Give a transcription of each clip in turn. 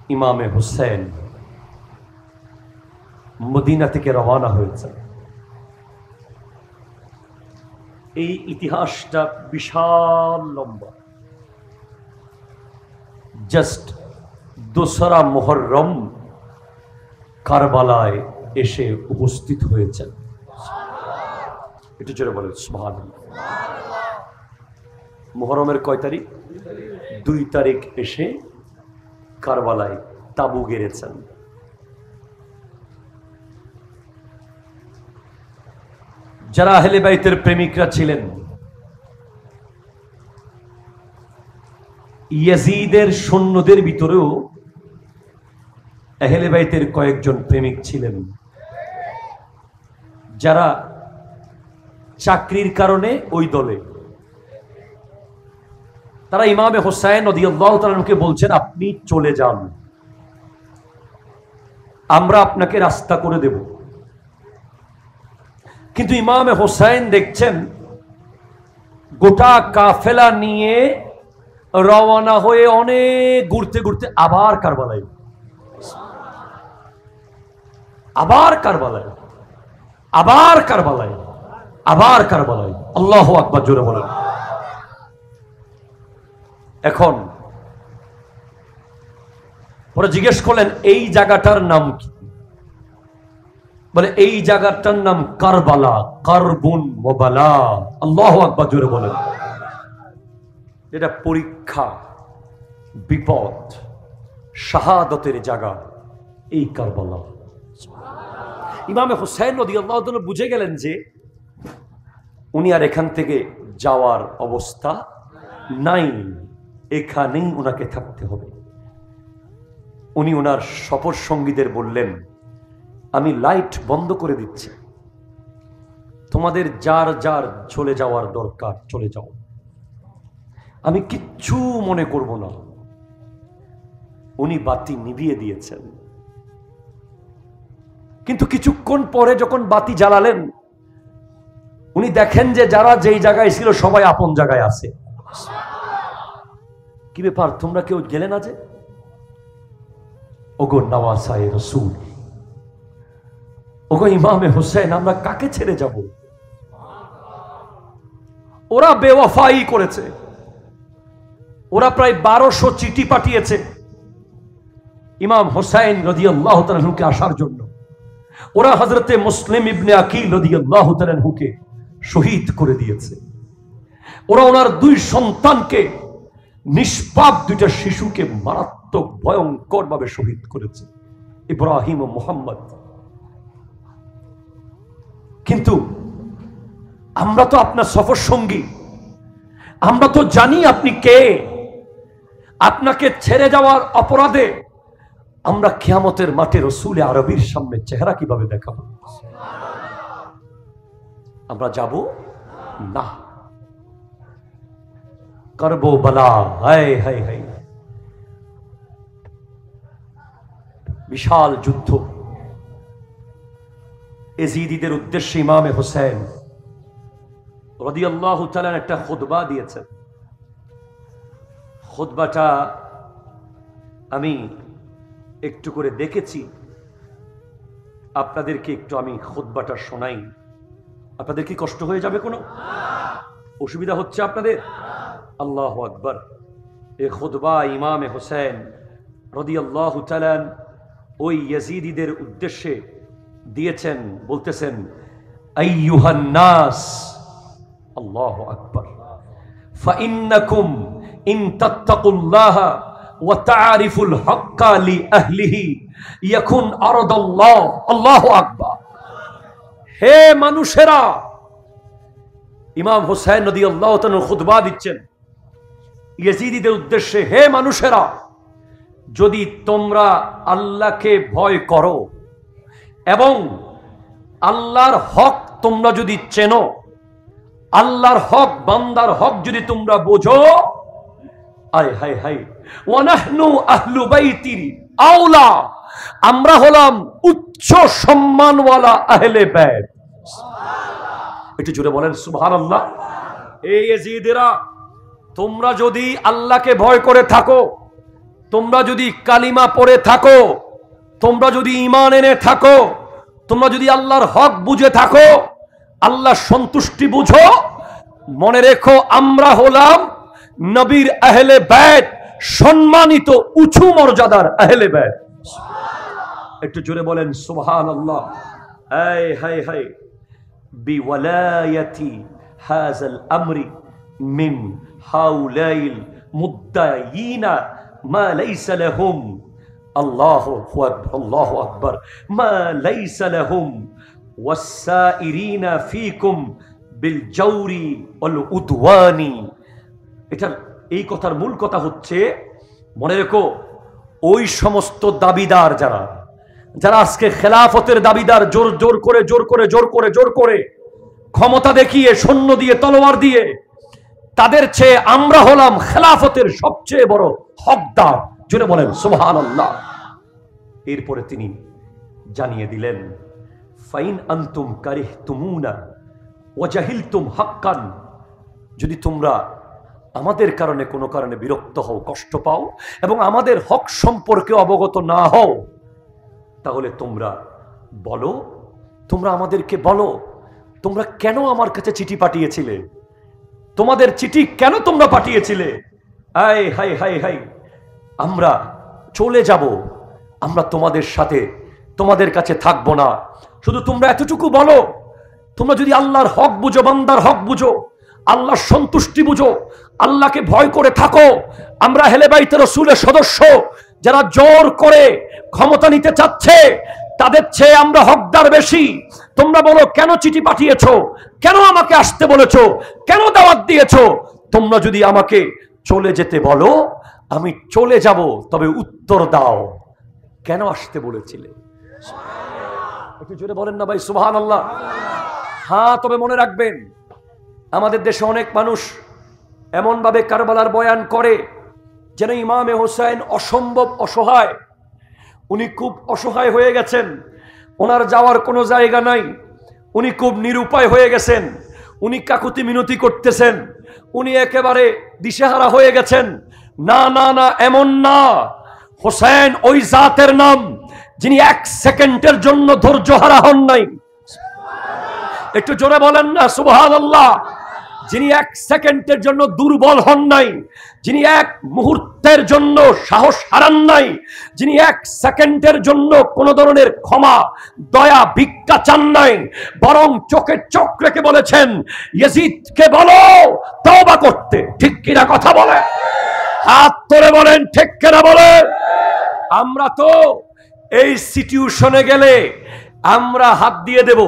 ইমামে হুসেন মদিনা থেকে রওনা হয়েছে। এই ইতিহাসটা বিশাল লম্বা। জাস্ট 2রা মুহররম কারবালায় এসে উপস্থিত হয়েছেন। একটু জোরে বলেন সুবহানাল্লাহ। মুহররমের কয় তারিখ? 2 তারিখ এসে কারবালায় তাবু গেড়েছেন। যারা আহলে বাইতের প্রেমিকরা ছিলেন, ইয়াজিদের সৈন্যদের ভিতরেও আহলে বাইতের কয়েকজন প্রেমিক ছিলেন, যারা চাকরির কারণে ওই দলে। তারা ইমামে হুসাইন রাদিয়াল্লাহু তাআলা আনহুকে বলছেন, আপনি চলে যান, আমরা আপনাকে রাস্তা করে দেব। কিন্তু ইমামে হুসাইন দেখছেন গোটা কাফেলা নিয়ে রওনা হয়ে অনেক ঘুরতে ঘুরতে আবার কারবালায়, আবার কারবালায়, আবার কারবালায়, আবার কারবালায়। আল্লাহু আকবার, জোরে বলেন। এখন ওরা জিজ্ঞেস করলেন, এই জায়গাটার নাম কি? বলে, এই জায়গাটার নাম কারবালা, কারবুন ওয়াবালা। আল্লাহু আকবার, জোরে বলেন। এটা পরীক্ষা, বিপদ, শাহাদতের জায়গা এই কারবালা। ইমামে হুসাইন রাদিয়াল্লাহু তাআলা বুঝে গেলেন যে উনি আর এখান থেকে যাওয়ার অবস্থা নাই, এখানেই ওনাকে থাকতে হবে। উনি ওনার সফর সঙ্গীদের বললেন, আমি লাইট বন্ধ করে দিচ্ছি, তোমাদের যার যার চলে যাওয়ার দরকার চলে যাও, আমি কিচ্ছু মনে করব না। উনি বাতি নিভিয়ে দিয়েছেন। কিন্তু কিছুক্ষণ পরে যখন বাতি জ্বালালেন, উনি দেখেন যে যারা যেই জায়গায় ছিল সবাই আপন জায়গায় আছে। কি ব্যাপার, তোমরা কেউ গেলে না যে? ওগো নওয়াসায়ে রাসূল, ওগো ইমামে হুসাইন, আমরা কাকে ছেড়ে যাব? ওরা বেওয়াফাই করেছে। ওরা প্রায় 1200 চিঠি পাঠিয়েছে ইমাম হুসাইন রাদিয়াল্লাহু তাআলা আনহুকে আসার জন্য। ওরা হযরতে মুসলিম ইবনে আকিল রাদিয়াল্লাহু তাআলা আনহুকে শহীদ করে দিয়েছে। ওরা ওনার 2 সন্তানকে, নিষ্পাপ 2টা শিশুকে মারাত্মক ভয়ঙ্কর ভাবে শহীদ করেছে, ইব্রাহিম ও মুহাম্মদ। কিন্তু আমরা তো আপনার সফর সঙ্গী, আমরা তো জানি আপনি কে। আপনাকে ছেড়ে যাওয়ার অপরাধে আমরা কিয়ামতের মাঠে রাসূল আরবীর সামনে চেহারা কিভাবে দেখাবো? আমরা যাব না। করবো বালা, হায় হায় হায়, বিশাল যুদ্ধ। এজিদিদের উদ্দেশ্যে ইমামে হুসাইন রাদিয়াল্লাহু তাআলা একটা খুতবা দিয়েছেন। খুতবাটা আমি একটু করে দেখেছি, আপনাদেরকে একটু আমি খুতবাটা শোনাই। আপনাদের কি কষ্ট হয়ে যাবে? কোনো অসুবিধা হচ্ছে আপনাদের? আল্লাহু আকবার। এই খুতবা ইমামে হুসাইন রাদিয়াল্লাহু তাআলা ওই ইয়াজিদিদের উদ্দেশ্যে দিয়েছেন। বলতেছেন, আইয়ুহান নাস, আল্লাহু আকবার, ফাইন্নাকুম ইন তাত্তাকুল্লাহা ওয়া তা'রিফুল হাক্কা লিআহলিহি ইয়াকুন আরদাল্লাহ। আল্লাহু আকবার। হে মানুষেরা, ইমাম হুসাইন রাদিয়াল্লাহু তাআলা খুতবা দিচ্ছেন ইয়াজিদিদের উদ্দেশ্যে। হে মানুষেরা, যদি তোমরা আল্লাহকে ভয় করো এবং আল্লাহর হক তোমরা যদি চেনো, আল্লাহর হক, বান্দার হক যদি তোমরা বোঝো, আয় হায় হায়, ওয়া নাহনু আহলু বাইতির আওলা, আমরা হলাম উচ্চ সম্মানওয়ালা আহলে বাইত। একটু জোরে বলেন সুবহানাল্লাহ। এই ইয়াজিদেরা, তোমরা যদি আল্লাহকে ভয় করে থাকো, তোমরা যদি কালিমা পড়ে থাকো, তোমরা যদি ঈমান এনে থাকো, তোমরা যদি আল্লাহর হক বুঝে থাকো, আল্লাহর সন্তুষ্টি বুঝো, মনে রেখো আমরা হলাম নবীর আহলে বাইত, সম্মানিত উঁচু মর্যাদার আহলে বাইত। একটু জোরে বলেন সুবহানাল্লাহ। হাই হাই হাই বিওয়ালায়াতি হাযাল আমরি মিন হাউলাইল মুদ্দায়িনা মা লাইসা লাহুম, আল্লাহু আকবার আল্লাহু আকবার, মা লাইসা লাহুম ওয়াসাইরিনা ফীকুম বিল জাওরি ওয়াল উদওয়ানি। এটা এই কথার মূল কথা হচ্ছে, মনে রেখো ওই সমস্ত দাবিদার যারা যারা আজকে খেলাফতের দাবিদার, জোর জোর করে জোর করে জোর করে জোর করে ক্ষমতা দেখিয়ে সৈন্য দিয়ে তলোয়ার দিয়ে, তাদের চেয়ে আমরা হলাম খেলাফতের সবচেয়ে বড় হকদার। জোরে বলেন সুবহানাল্লাহ। এরপরে তিনি জানিয়ে দিলেন, ফাইন আনতুম কারিহতুমুনা ওয়া জাহিলতুম হাক্কান, যদি তোমরা আমাদের কারণে কোনো কারণে বিরক্ত হও, কষ্ট পাও এবং আমাদের হক সম্পর্কে অবগত না হও, তাহলে তোমরা বলো, তোমরা আমাদেরকে বলো তোমরা কেন আমার কাছে চিঠি পাঠিয়েছিলে, তোমাদের চিঠি কেন তোমরা পাঠিয়েছিলে। আয় হাই হাই হাই, আমরা চলে যাব, আমরা তোমাদের সাথে তোমাদের কাছে থাকবো না। শুধু তোমরা এতটুকু বলো, তোমরা যদি আল্লাহর হক বুঝো, বান্দার হক বুঝো, আল্লাহর সন্তুষ্টি বুঝো, আল্লাহকে ভয় করে থাকো, আমরা আহলে বাইতে রাসূলের সদস্য, যারা জোর করে ক্ষমতা নিতে চাচ্ছে তাদের চেয়ে আমরা হকদার বেশি। তোমরা বলো কেন চিঠি পাঠিয়েছো, কেন আমাকে আসতে বলেছো, কেন দাওয়াত দিয়েছো। তোমরা যদি আমাকে চলে যেতে বলো, আমি চলে যাব, তবে উত্তর দাও কেন আসতে বলেছিলে। একটু জোরে বলেন না ভাই সুবহানাল্লাহ। হ্যাঁ, তবে মনে রাখবেন, আমাদের দেশে অনেক মানুষ এমন ভাবে কারবালার বয়ান করে যেন ইমামে হোসেন অসম্ভব অসহায়, উনি খুব অসহায় হয়ে গেছেন, ওনার যাওয়ার কোনো জায়গা নাই, উনি খুব নিরুপায় হয়ে গেছেন, উনি কাকুতি মিনতি করতেছেন, উনি একেবারে দিশেহারা হয়ে গেছেন। না না না, এমন না। হোসেন ওই জাতের নাম যিনি এক সেকেন্ডের জন্য ধৈর্য হারা হন নাই। একটু জোরে বলেন না সুবহানাল্লাহ। যিনি এক সেকেন্ডের জন্য দুর্বল হন নাই, যিনি এক মুহূর্তের জন্য সাহস হারান নাই, যিনি এক সেকেন্ডের জন্য কোন ধরনের ক্ষমা দয়া ভিক্ষা চান নাই, বরং চোখে চোখ রেখে বলেছেন ইয়াজিদকে বলো তওবা করতে। ঠিক কিনা কথা বলে? হাত তুলে বলেন ঠিক কিনা বলে? আমরা তো এই সিচুয়েশনে গেলে আমরা হাত দিয়ে দেব।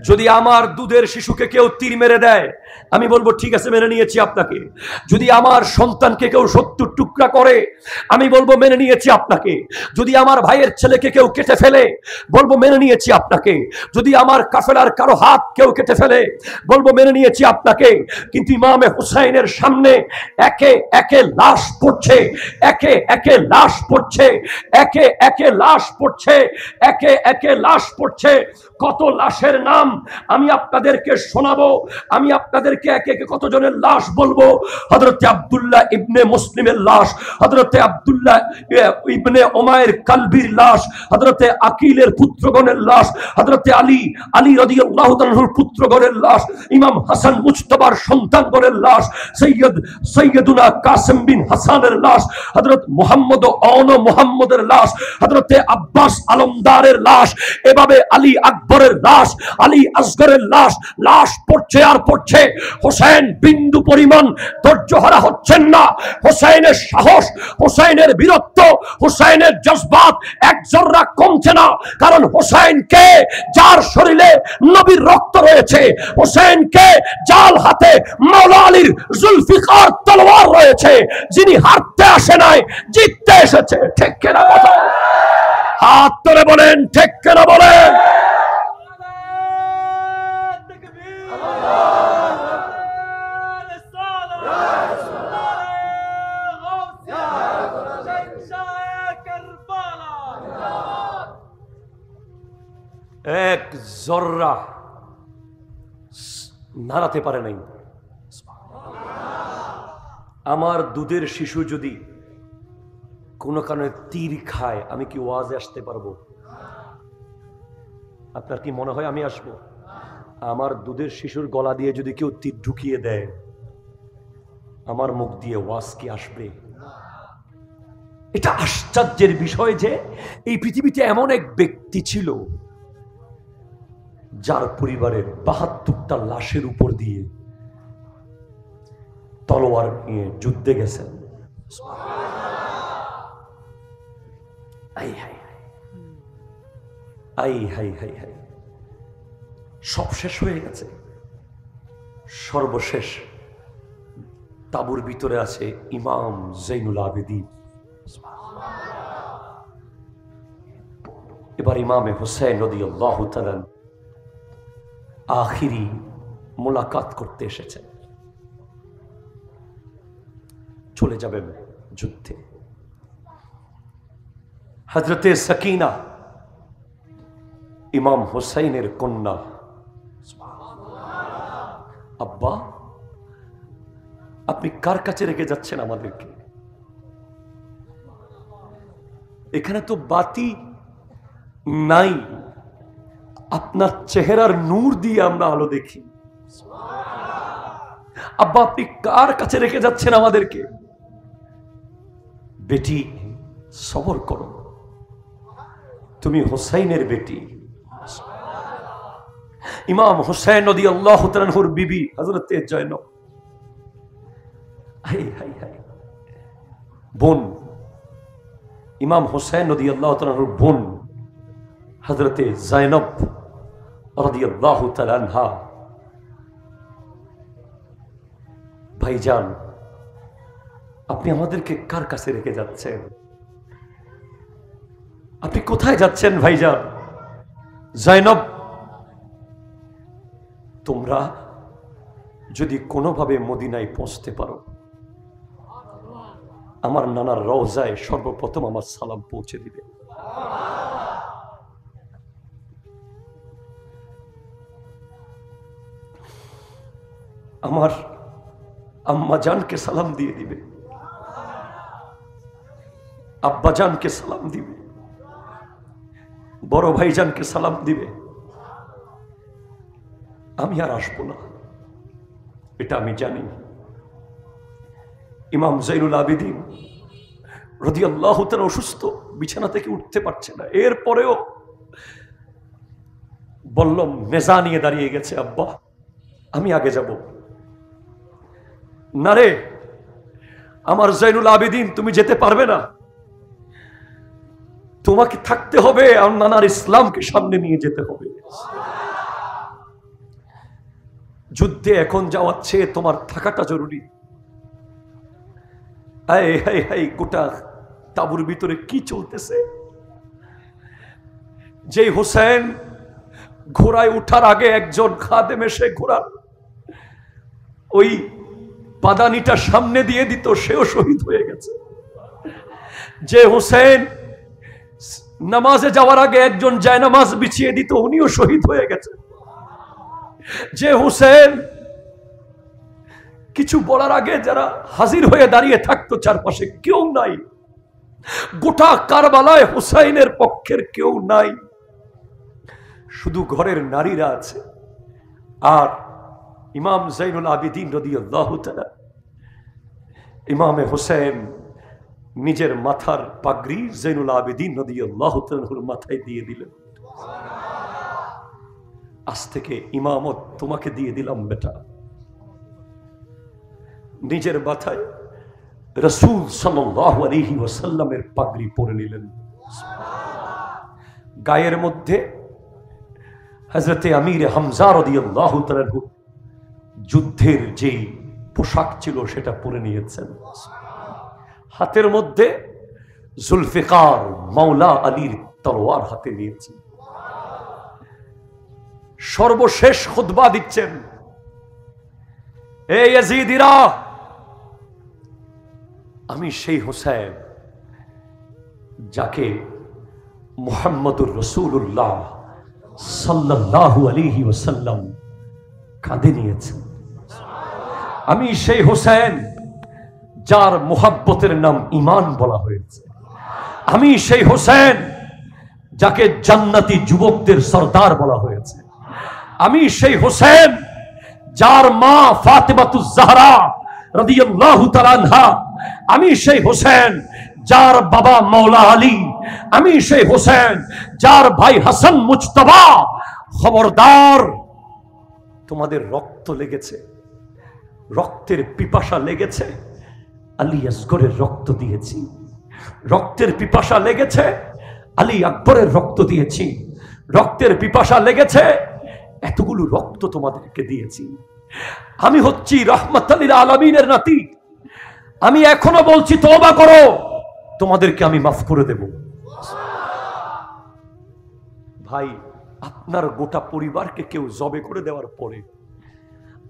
যদি আমার দুধের শিশুকে কেউ তীর মেরে দেয়, আমি বলবো ঠিক আছে, মেনে নিয়েছি আপনাকে। যদি আমার সন্তানকে কেউ 70 টুকরা করে, আমি বলবো মেনে নিয়েছি আপনাকে। যদি আমার ভাইয়ের ছেলেকে কেউ কেটে ফেলে, বলবো মেনে নিয়েছি আপনাকে। যদি আমার কাফেলার কারো হাত কেউ কেটে ফেলে, বলবো মেনে নিয়েছি আপনাকে। কিন্তু ইমামে হুসাইনের সামনে একে একে লাশ পড়ছে, একে একে লাশ পড়ছে, একে একে লাশ পড়ছে, একে একে লাশ পড়ছে। কত লাশের নাম আমি আপনাদেরকে শোনাবো, আমি আপনাদেরকে একে একে কতজনের লাশ বলবো। হযরতে আব্দুল্লাহ ইবনে মুসলিমের লাশ, হযরতে আব্দুল্লাহ ইবনে উমাইর কালবির লাশ, হযরতে আকিলের পুত্রগণের লাশ, হযরতে আলী রাদিয়াল্লাহু তাআলার পুত্রগণের লাশ, ইমাম হাসান মুজতবার সন্তানগণের লাশ, সৈয়দুনা কাসিম বিন হাসানের লাশ, হযরত মুহাম্মদ মুহাম্মদের লাশ, হযরতে আব্বাস আলমদারের লাশ, এভাবে আলী আকবরের লাশ, আলী আসগরের লাশ, লাশ পড়ছে আর পড়ছে। হোসেন বিন্দু পরিমাণ ধৈর্যহারা হচ্ছেন না। হোসেনের সাহস, হোসেনের বীরত্ব, হোসেনের জজবাত এক জর্রা কমছে না। কারণ হোসেনকে যার শরীরে নবীর রক্ত রয়েছে, হোসেনকে জাল হাতে মাওলা আলীর জুলফিকার তলোয়ার রয়েছে, যিনি হারতে আসে নাই, জিততে এসেছে। ঠিক কিনা কথা? হাত তুলে বলেন ঠিক কিনা বলেন? এক জর্রা নাড়াতে পারে নাই। আমার দুধের শিশু যদি কোনো কারণে তীর খায়, আমি কি ওয়াজে আসতে পারবো? আপনার কি মনে হয় আমি আসবো? আমার দুধের শিশুর গলা দিয়ে যদি কেউ তীর ঢুকিয়ে দেয়, আমার মুখ দিয়ে ওয়াজ কি আসবে? এটা আশ্চর্যের বিষয় যে এই পৃথিবীতে এমন এক ব্যক্তি ছিল যার পরিবারের ৭২টা লাশের উপর দিয়ে তলোয়ার নিয়ে যুদ্ধে গেছেন। সব শেষ হয়ে গেছে, সর্বশেষ তাবুর ভিতরে আছে ইমাম জৈনুল আবেদিন। এবার ইমামে হুসাইন রাদিয়াল্লাহু তাআলা আখিরি মোলাকাত করতে এসেছেন, চলে যাবেন যুদ্ধে। হযরতে সাকিনা ইমাম হুসাইনের কন্যা, আব্বা আপনি কার কাছে রেখে যাচ্ছেন আমাদেরকে? এখানে তো বাতি নাই, আপনার চেহারার নূর দিয়ে আমরা আলো দেখি। আব্বা আপনি কার কাছে রেখে যাচ্ছেন আমাদেরকে? বেটি সবর করো, তুমি হোসাইনের বেটি। ইমাম হোসেন রাদিয়াল্লাহু তাআলা আনহুর বিবি হযরতে জয়নব, বোন ইমাম হোসেন রাদিয়াল্লাহু তাআলা আনহুর বোন হযরতে জয়নব রাদিয়াল্লাহু তাআলা আনহা। ভাইজান আপনি আমাদেরকে কার কাছে রেখে যাচ্ছেন? আপনি কোথায় যাচ্ছেন ভাইজান? জয়নব তোমরা যদি কোনোভাবে মদিনায় পৌঁছতে পারো, আমার নানার রওজায় সর্বপ্রথম আমার সালাম পৌঁছে দিবে। আমার আম্মাজানকে সালাম দিয়ে দিবে, আব্বাজানকে সালাম দিবে, বড় ভাইজানকে সালাম দিবে। আমি আর আসবো না, এটা আমি জানি। ইমাম জৈনুল আবেদিন রাদিয়াল্লাহু তাআলা অসুস্থ, বিছানা থেকে উঠতে পারছে না। এরপরেও বললাম, নেজা নিয়ে দাঁড়িয়ে গেছে, আব্বা আমি আগে যাব না। রে আমার জৈনুল আবেদিন, তুমি যেতে পারবে না, তোমাকে থাকতে হবে, আমার নানার ইসলামকে সামনে নিয়ে যেতে হবে। যুদ্ধে এখন যাওয়ার চেয়ে তোমার থাকাটা জরুরি। গোটা তাবুর ভিতরে কি চলতেছে? যে হোসেন ঘোড়ায় উঠার আগে একজন খাদেম এসে ঘোড়ার ওই পাদানিটা সামনে দিয়ে দিত, সেও শহীদ হয়ে গেছে। যে হোসেন নামাজে যাওয়ার আগে একজন জায়নামাজ বিছিয়ে দিত, উনিও শহীদ হয়ে গেছে। যে হোসেন কিছু বলার আগে যারা হাজির হয়ে দাঁড়িয়ে থাকতো, চারপাশে কেউ নাই, গোটা কারবালায় হুসাইনের পক্ষের কেউ নাই, শুধু ঘরের নারীরা আছে। আর ইমাম জৈনুল আবেদিন রাদিয়াল্লাহু তাআলা, ইমামে হোসেন নিজের মাথার পাগড়ি জৈনুল আবেদিন রাদিয়াল্লাহু তাআলার মাথায় দিয়ে দিলেন। আজ থেকে ইমামত তোমাকে দিয়ে দিলাম বেটা। নিজের মাথায় রাসূল সাল্লাল্লাহু আলাইহি ওয়াসাল্লামের পাগড়ি পরে নিলেন। গায়ের মধ্যে হযরতে আমির হামজা রাদিয়াল্লাহু তাআলা যুদ্ধের যেই পোশাক ছিল সেটা পরে নিয়েছেন। হাতের মধ্যে জুলফিকার মাওলা আলীর তলোয়ার হাতে নিয়েছেন। সর্বশেষ খুতবা দিচ্ছেন, এ ইয়াজিদিরা, আমি সেই হোসেন যাকে মুহাম্মদুর রাসূলুল্লাহ সাল্লাল্লাহু আলাইহি ওয়াসাল্লাম কাঁধে নিয়েছেন। আমি সেই হোসেন যার মুহাব্বতের নাম ঈমান বলা হয়েছে। আমি সেই হোসেন যাকে জান্নাতি যুবকদের সরদার বলা হয়েছে। আমি সেই হোসেন যার মা ফাতেমাতুজ জাহরা রাদিয়াল্লাহু তাআলা আনহা। আমি সেই হোসেন যার বাবা মাওলা আলী। আমি সেই হোসেন যার ভাই হাসান মুজতবা। খবরদার, তোমাদের রক্ত লেগেছে, রক্তের পিপাসা লেগেছে, আলী আসগরের রক্ত দিয়েছি। রক্তের পিপাসা লেগেছে, আলী আকবরের রক্ত দিয়েছি। রক্তের পিপাসা লেগেছে, এতগুলো রক্ত তোমাদেরকে দিয়েছি। আমি হচ্ছি রাহমাতুল লিল আলামিনের নাতি। আমি এখনো বলছি তওবা করো, তোমাদেরকে আমি মাফ করে দেব। ভাই, আপনার গোটা পরিবারকে কেউ জবে করে দেওয়ার পরে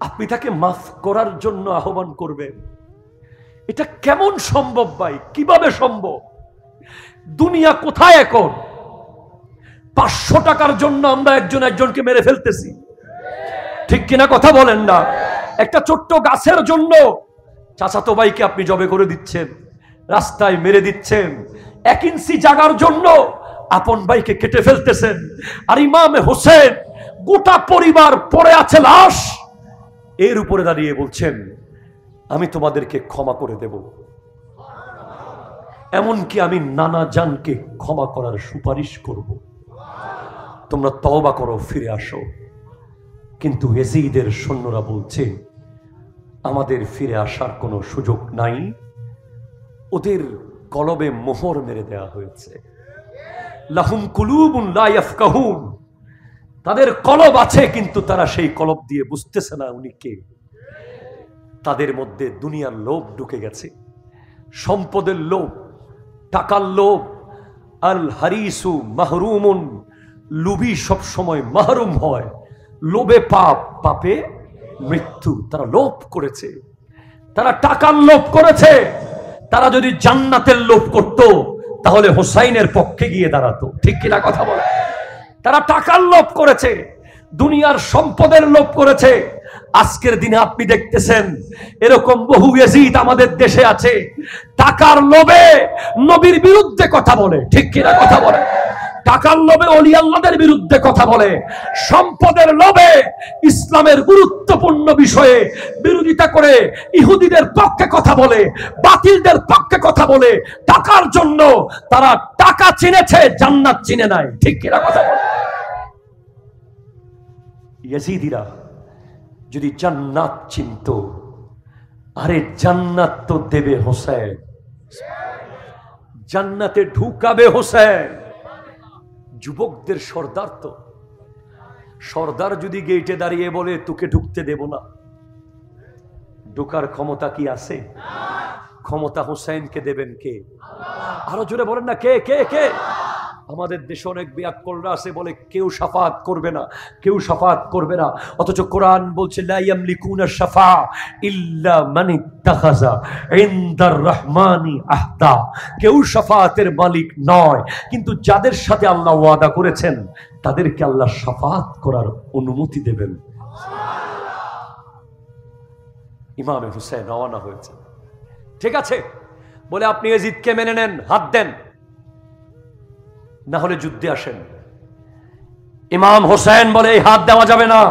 আপনি তাকে মাফ করার জন্য আহ্বান করবেন, এটা কেমন সম্ভব ভাই? কিভাবে সম্ভব? দুনিয়া কোথায় এখন? 500 টাকার জন্য আমরা একজনকে মেরে ফেলতেছি, ঠিক কিনা? কথা বলেন না? একটা ছোট্ট গাছের জন্য চাচাতো ভাইকে আপনি জবে করে দিচ্ছেন, রাস্তায় মেরে দিচ্ছেন। 1 ইঞ্চি জায়গার জন্য আপন ভাইকে কেটে ফেলতেছেন। আর ইমামে হোসেন গোটা পরিবার পড়ে আছে লাশ, এর উপরে দাঁড়িয়ে বলছেন আমি তোমাদেরকে ক্ষমা করে দেব। এমনকি আমি নানা জানকে ক্ষমা করার সুপারিশ করব। তোমরা তওবা করো, ফিরে আসো। কিন্তু ইয়াজিদের সৈন্যরা বলছে আমাদের ফিরে আসার কোনো সুযোগ নাই। ওদের কলবে মোহর মেরে দেওয়া হয়েছে। লাহুম কুলুবুন লা ইয়াফকাহুন, তাদের কলব আছে কিন্তু তারা সেই কলব দিয়ে বুঝতেছে না উনি কে। তাদের মধ্যে দুনিয়ার লোভ ঢুকে গেছে, সম্পদের লোভ, টাকার লোভ। আল হারিসু মাহরুমুন, লোভী সব সময় মাহরুম হয়। লোভে পাপ, পাপে মৃত্যু। তারা লোভ করেছে, তারা টাকার লোভ করেছে। তারা যদি জান্নাতের লোভ করত তাহলে হোসাইনের পক্ষে গিয়ে দাঁড়াতো, ঠিক কিনা কথা বলে? তারা টাকার লোভ করেছে, দুনিয়ার সম্পদের লোভ করেছে। আজকের দিনে আপনি দেখতেছেন এরকম বহু ইয়াজিদ আমাদের দেশে আছে, টাকার লোভে নবীর বিরুদ্ধে কথা বলে, ঠিক কিনা কথা বলে? টাকার লোভে ওলি আল্লাহদের বিরুদ্ধে কথা বলে, সম্পদের লোভে ইসলামের গুরুত্বপূর্ণ বিষয়ে বিরোধিতা করে ইহুদিদের পক্ষে কথা বলে, বাতিলদের পক্ষে কথা বলে। টাকার জন্য তারা টাকা চিনেছে, জান্নাত চিনে নাই, ঠিক কিনা কথা বলে? ইয়াজিদিরা যদি জান্নাত চিনত, আরে জান্নাত তো দেবে হোসেন, জান্নাতে ঢুকাবে হোসেন। যুবকদের সর্দার তো, সর্দার যদি গেটে দাঁড়িয়ে বলে তোকে ঢুকতে দেব না, ঢোকার ক্ষমতা কি আছে? ক্ষমতা হোসেনকে দেবেন কে? আরো জোরে বলেন না, কে কে কে? আমাদের দেশে অনেক বিয়াক্কলরা আছে, বলে কেউ শাফাত করবে না, কেউ শাফাত করবে না। অথচ কোরআন বলছে লা ইয়ামলিকুনা শাফা ইল্লা মান ইত্তাখাযা ইনদার রহমানি আহদা। কেউ শাফাতের মালিক নয়, কিন্তু যাদের সাথে আল্লাহ ওয়াদা করেছেন তাদেরকে আল্লাহ শাফাত করার অনুমতি দেবেন। ইমামে হোসেন রওনা হয়েছে, ঠিক আছে বলে আপনি ইয়াজিদকে মেনে নেন, হাত দেন, না হলে যুদ্ধে আসেন। ইমাম হোসেন বলে এই হাত দেওয়া যাবে না।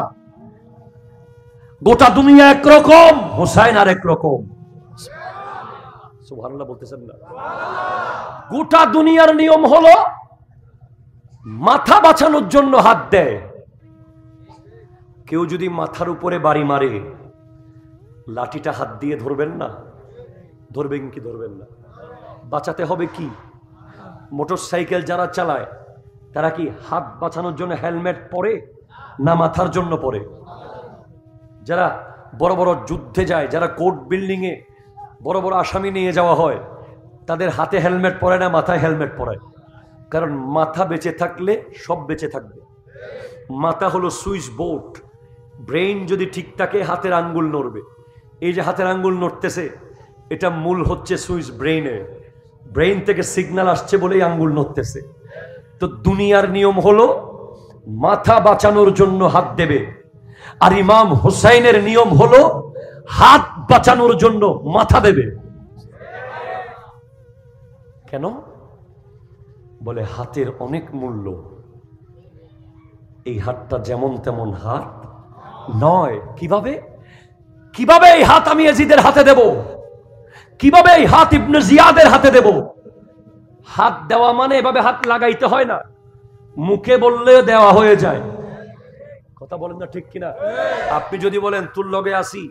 গোটা দুনিয়া একরকম, হোসেন আর একরকম। সুবহানাল্লাহ বলতেছেন না? গোটা দুনিয়ার নিয়ম হলো মাথা বাঁচানোর জন্য হাত দেয়। কেউ যদি মাথার উপরে বাড়ি মারে, লাঠিটা হাত দিয়ে ধরবেন না? ধরবেন কি ধরবেন না? বাঁচাতে হবে কি? মোটরসাইকেল যারা চালায় তারা কি হাত বাঁচানোর জন্য হেলমেট পরে না মাথার জন্য পরে? যারা বড় বড় যুদ্ধে যায়, যারা কোর্ট বিল্ডিং এ বড় বড় আসামি নিয়ে যাওয়া হয়, তাদের হাতে হেলমেট পরে না মাথায় হেলমেট পরে? কারণ মাথা বেঁচে থাকলে সব বেঁচে থাকবে। মাথা হলো সুইচ বোর্ড, ব্রেইন যদি ঠিক থাকে হাতের আঙ্গুল নড়বে। এই যে হাতের আঙ্গুল নড়তেছে, এটা মূল হচ্ছে সুইচ ব্রেইনে, ব্রেইন থেকে সিগন্যাল আসছে বলেই আঙ্গুল নড়তেছে। তো দুনিয়ার নিয়ম হলো মাথা বাঁচানোর জন্য হাত দেবে, আর ইমাম হুসাইনের নিয়ম হলো হাত বাঁচানোর জন্য মাথা দেবে। কেন? বলে হাতের অনেক মূল্য, এই হাতটা যেমন তেমন হাত নয়। কিভাবে কিভাবে এই হাত আমি ইয়াজিদের হাতে দেব? কিভাবে এই হাত ইবনে জিয়াদের হাতে দেব? হাত দেওয়া মানে এভাবে হাত লাগাইতে হয় না, মুখে বললে দেওয়া হয়ে যায়। কথা বলেন না ঠিক কিনা? আপনি যদি বলেন তুর লগে আসি,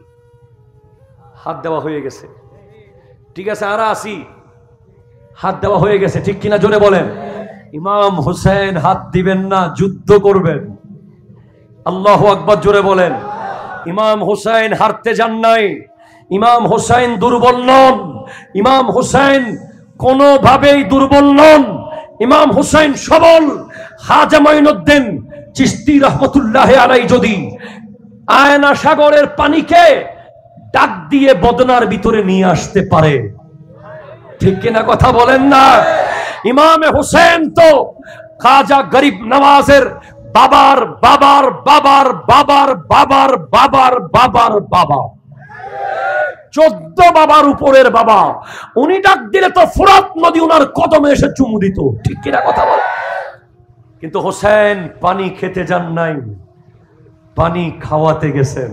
হাত দেওয়া হয়ে গেছে, ঠিক আছে আর আসি, হাত দেওয়া হয়ে গেছে, ঠিক কিনা জোরে বলেন। ইমাম হুসেন হাত দিবেন না, যুদ্ধ করবেন। আল্লাহু আকবার জোরে বলেন। ইমাম হুসেন হারতে যান নাই, ইমাম হুসেন দুর্বল নন, ইমাম হুসেন কোনোভাবেই দুর্বল নন, ইমাম হুসেন সবল। খাজা মঈনুদ্দিন চিশতি রহমতুল্লাহ আলাইহি যদি আয়না সাগরের পানিকে ডাক দিয়ে বদনার ভিতরে নিয়ে আসতে পারে, ঠিক কিনা কথা বলেন না? ইমামে হুসেন তো খাজা গরিব নওয়াজের বাবার বাবার বাবার বাবার বাবার বাবার বাবার বাবা, 14 বাবার উপরের বাবা। উনি ডাক দিলে তো ফোরাত নদী উনার কদমে এসে চুমু দিত, ঠিক কিনা কথা বল। কিন্তু হোসেন পানি খেতে যান নাই, পানি খাওয়াতে গেছেন।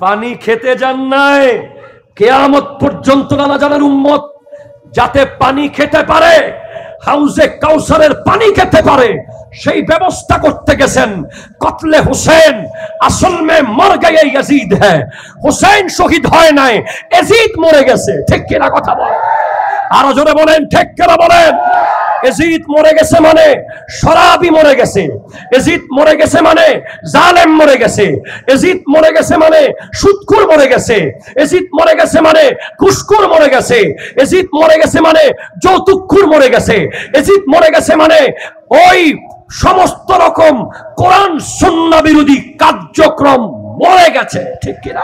পানি খেতে যান নাই, কিয়ামত পর্যন্ত নানা জানের উম্মত যাতে পানি খেতে পারে, হাউজে কাউসারের পানি খেতে পারে, সেই ব্যবস্থা করতে গেছেন। কতলে হুসেন আসল মে মর গয়ে ইয়াজিদ হ্যায়, হুসেন শহীদ হয় নাই, ইয়াজিদ মরে গেছে, ঠিক কিনা কথা বল। আরো জোরে বলেন, ঠিক কিনা বলেন। ইয়াজিদ মরে গেছে মানে শরাবি মরে গেছে, ইয়াজিদ মরে গেছে মানে জালেম মরে গেছে, ইয়াজিদ মরে গেছে মানে সুদখোর মরে গেছে, ইয়াজিদ মরে গেছে মানে ঘুষখোর মরে গেছে, ইয়াজিদ মরে গেছে মানে যৌতুকখোর মরে গেছে, ইয়াজিদ মরে গেছে মানে ওই সমস্ত রকম কোরআন সুন্নাহ বিরোধী কার্যক্রম মরে গেছে, ঠিক কিনা?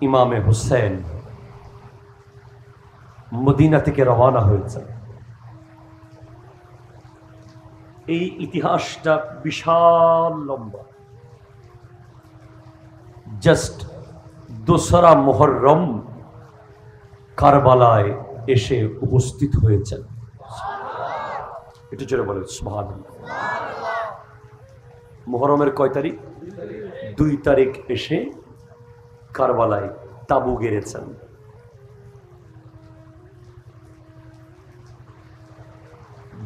ইমামে হুসেন মদিনা থেকে রওনা হয়েছে। এই ইতিহাসটা বিশাল লম্বা। জাস্ট 2রা মুহররম কারবালায় এসে উপস্থিত হয়েছেন। এটা জোরে বলেন সুবহানাল্লাহ। মুহররমের কয় তারিখ? 2 তারিখ এসে কারবালায় তাবু গেড়েছেন।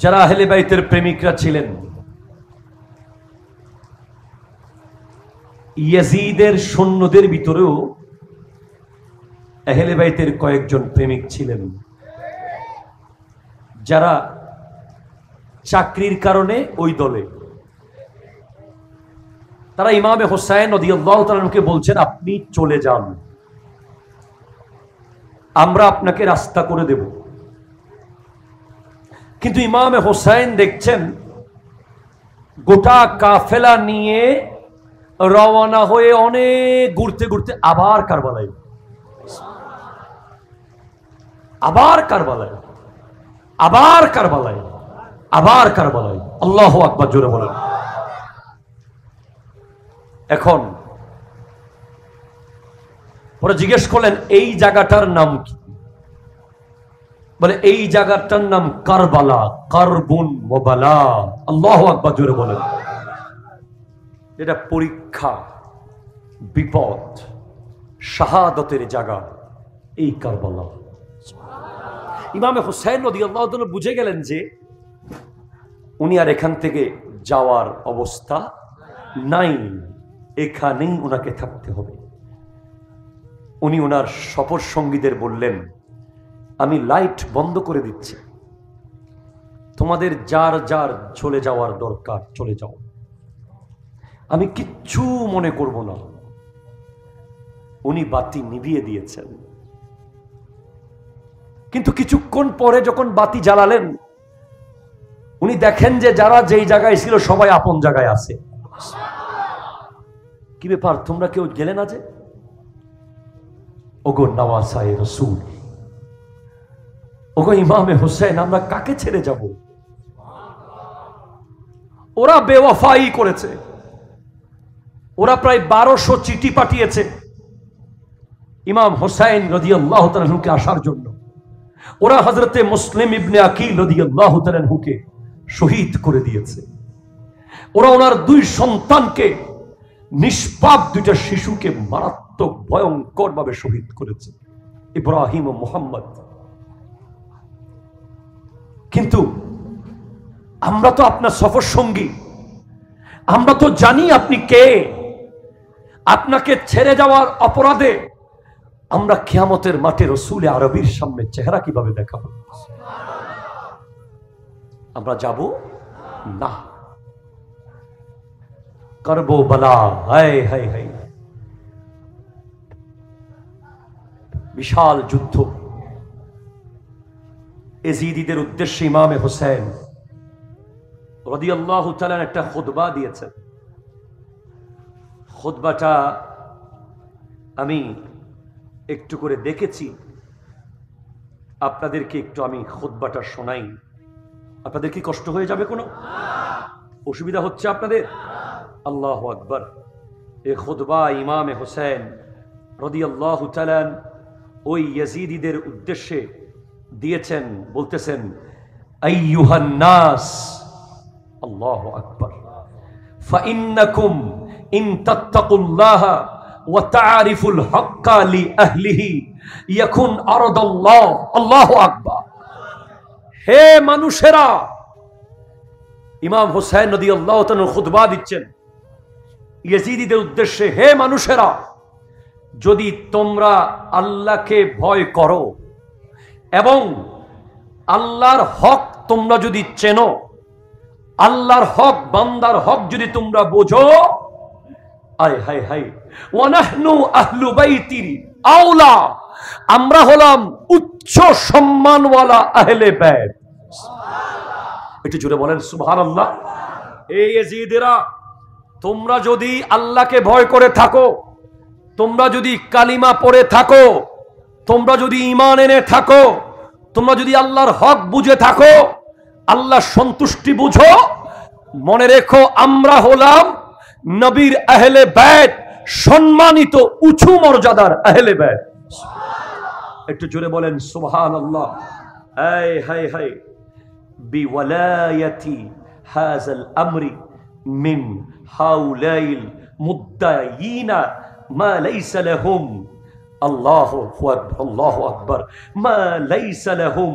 যারা আহলে বাইতের প্রেমিকরা ছিলেন, ইয়াজিদের সৈন্যদের ভিতরেও আহলে বাইতের কয়েকজন প্রেমিক ছিলেন, যারা চাকরির কারণে ওই দলে। তারা ইমামে হুসাইন রাদিয়াল্লাহু তাআলা আনহুকে বলছেন, আপনি চলে যান, আমরা আপনাকে রাস্তা করে দেব। কিন্তু ইমামে হুসাইন দেখছেন গোটা কাফেলা নিয়ে রওনা হয়ে অনেক ঘুরতে ঘুরতে আবার কারবালায়, আবার কারবালায়, আবার কারবালায়, আবার কারবালায়। আল্লাহু আকবার জোরে বলেন। এখন পরে জিজ্ঞেস করলেন এই জায়গাটার নাম কি? বলে এই জায়গাটার নাম কারবালা, কারবুন ওয়াবালা। আল্লাহু আকবার জোরে বলেন। এটা পরীক্ষা, বিপদ, শাহাদাতের জায়গা এই কারবালা। ইমামে হুসাইন রাদিয়াল্লাহু তাআলা বুঝে গেলেন যে উনি আর এখান থেকে যাওয়ার অবস্থা নাই, এখানেই ওনাকে থাকতে হবে। উনি ওনার সফর সঙ্গীদের বললেন, আমি লাইট বন্ধ করে দিচ্ছি, তোমাদের যার যার চলে যাওয়ার দরকার চলে যাও, আমি কিচ্ছু মনে করব না। উনি বাতি নিভিয়ে দিয়েছেন। কিন্তু কিছুক্ষণ পরে যখন বাতি জ্বালালেন, উনি দেখেন যে যারা যেই জায়গায় ছিল সবাই আপন জায়গায় আছে। কি ব্যাপার, তোমরা কেউ গেলে না যে? ওগো নওয়াসায়ে রাসূল, ওগো ইমামে হুসেন, আমরা কাকে ছেড়ে যাব? ওরা বেওয়াফাই করেছে, ওরা প্রায় 1200 চিঠি পাঠিয়েছে ইমাম হুসাইন রাদিয়াল্লাহু তাআলা আনহুকে আসার জন্য। ওরা হযরতে মুসলিম ইবনে আকিল রাদিয়াল্লাহু তাআলা আনহুকে শহীদ করে দিয়েছে। ওরা ওনার দুই সন্তানকে, নিষ্পাপ দুইটা শিশুকে মারাত্মক ভয়ঙ্কর ভাবে শহীদ করেছে, ইব্রাহিম ও মুহাম্মদ। কিন্তু আমরা তো আপনার সফর সঙ্গী, আমরা তো জানি আপনি কে। আপনাকে ছেড়ে যাওয়ার অপরাধে আমরা কিয়ামতের মাঠে রসুল আরবির সামনে চেহারা কিভাবে দেখাবো? আমরা যাব না। করবো বলা, হায় হায় হায়, বিশাল যুদ্ধ। এজিদিদের উদ্দেশ্যে ইমামে হোসেন রাদিয়াল্লাহু তাআলা একটা খুতবা দিয়েছেন। খুতবাটা আমি একটু করে দেখেছি, আপনাদেরকে একটু আমি খুতবাটা শোনাই। আপনাদের কি কষ্ট হয়ে যাবে? কোনো অসুবিধা হচ্ছে আপনাদের? আল্লাহু আকবার। এই খুতবা ইমামে হোসেন রাদিয়াল্লাহু তাআলা ওই ইয়াজিদিদের উদ্দেশ্যে দিয়েছেন। বলতেছেন, আইয়ুহান নাস, আল্লাহু আকবার, ফাইন্নাকুম ইন তাত্তাকুল্লাহা ওয়া তা'রিফুল হাক্কা লিআহলিহি ইয়াকুন আরদাল্লাহ। আল্লাহু আকবার। হে মানুষেরা, ইমাম হোসেন রাদিয়াল্লাহু তাআলা খুতবা দিচ্ছেন ইয়াজিদিদের উদ্দেশ্যে। হে মানুষেরা, যদি তোমরা আল্লাহকে ভয় করো এবং আল্লাহর হক তোমরা যদি চেনো, আল্লাহর হক, বান্দার হক যদি তোমরা বোঝো, আয় হায় হায়, ওয়া নাহনু আহলু বাইতির আওলা, আমরা হলাম উচ্চ সম্মানওয়ালা আহলে বাইত। একটু জোরে বলেন সুবহানাল্লাহ। এই ইয়াজিদেরা, তোমরা যদি আল্লাহকে ভয় করে থাকো, তোমরা যদি কালিমা পড়ে থাকো, তোমরা যদি ঈমান এনে থাকো, তোমরা যদি আল্লাহর হক বুঝে থাকো, আল্লাহর সন্তুষ্টি বুঝো, মনে রেখো আমরা হলাম নবীর আহলে বাইত, সম্মানিত উঁচু মর্যাদার আহলে বাইত। একটু জোরে বলেন সুবহানাল্লাহ। হায় হায় হায়, বিওয়ালায়াতি হাযাল আমরি মিন হাউলাইল মুদ্দায়িনা মা লাইসা লাহুম, আল্লাহু আকবার, আল্লাহু আকবার, মা লাইসা লাহুম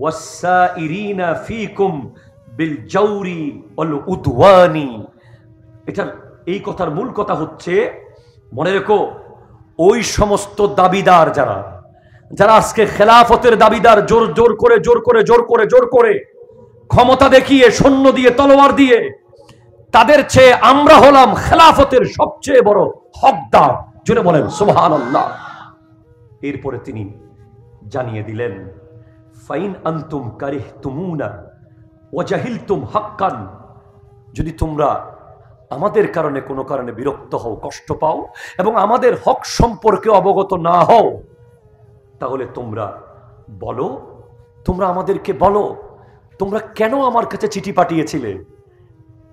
ওয়াসাইরিনা ফীকুম বিল জাওরি ওয়াল উদওয়ানি। এটা, এই কথার মূল কথা হচ্ছে, মনে রেখো ওই সমস্ত দাবিদার যারা, যারা আজকে খেলাফতের দাবিদার, জোর জোর করে জোর করে জোর করে জোর করে ক্ষমতা দেখিয়ে, সৈন্য দিয়ে, তলোয়ার দিয়ে, তাদের চেয়ে আমরা হলাম খেলাফতের সবচেয়ে বড় হকদার। জোরে বলেন সুবহানাল্লাহ। এরপরে তিনি জানিয়ে দিলেন, ফাইন আনতুম কারিহতুমুনা ওয়া জাহিলতুম হাক্কান, যদি তোমরা আমাদের কারণে কোনো কারণে বিরক্ত হও, কষ্ট পাও এবং আমাদের হক সম্পর্কে অবগত না হও, তাহলে তোমরা বলো, তোমরা আমাদেরকে বলো, তোমরা কেন আমার কাছে চিঠি পাঠিয়েছিলে,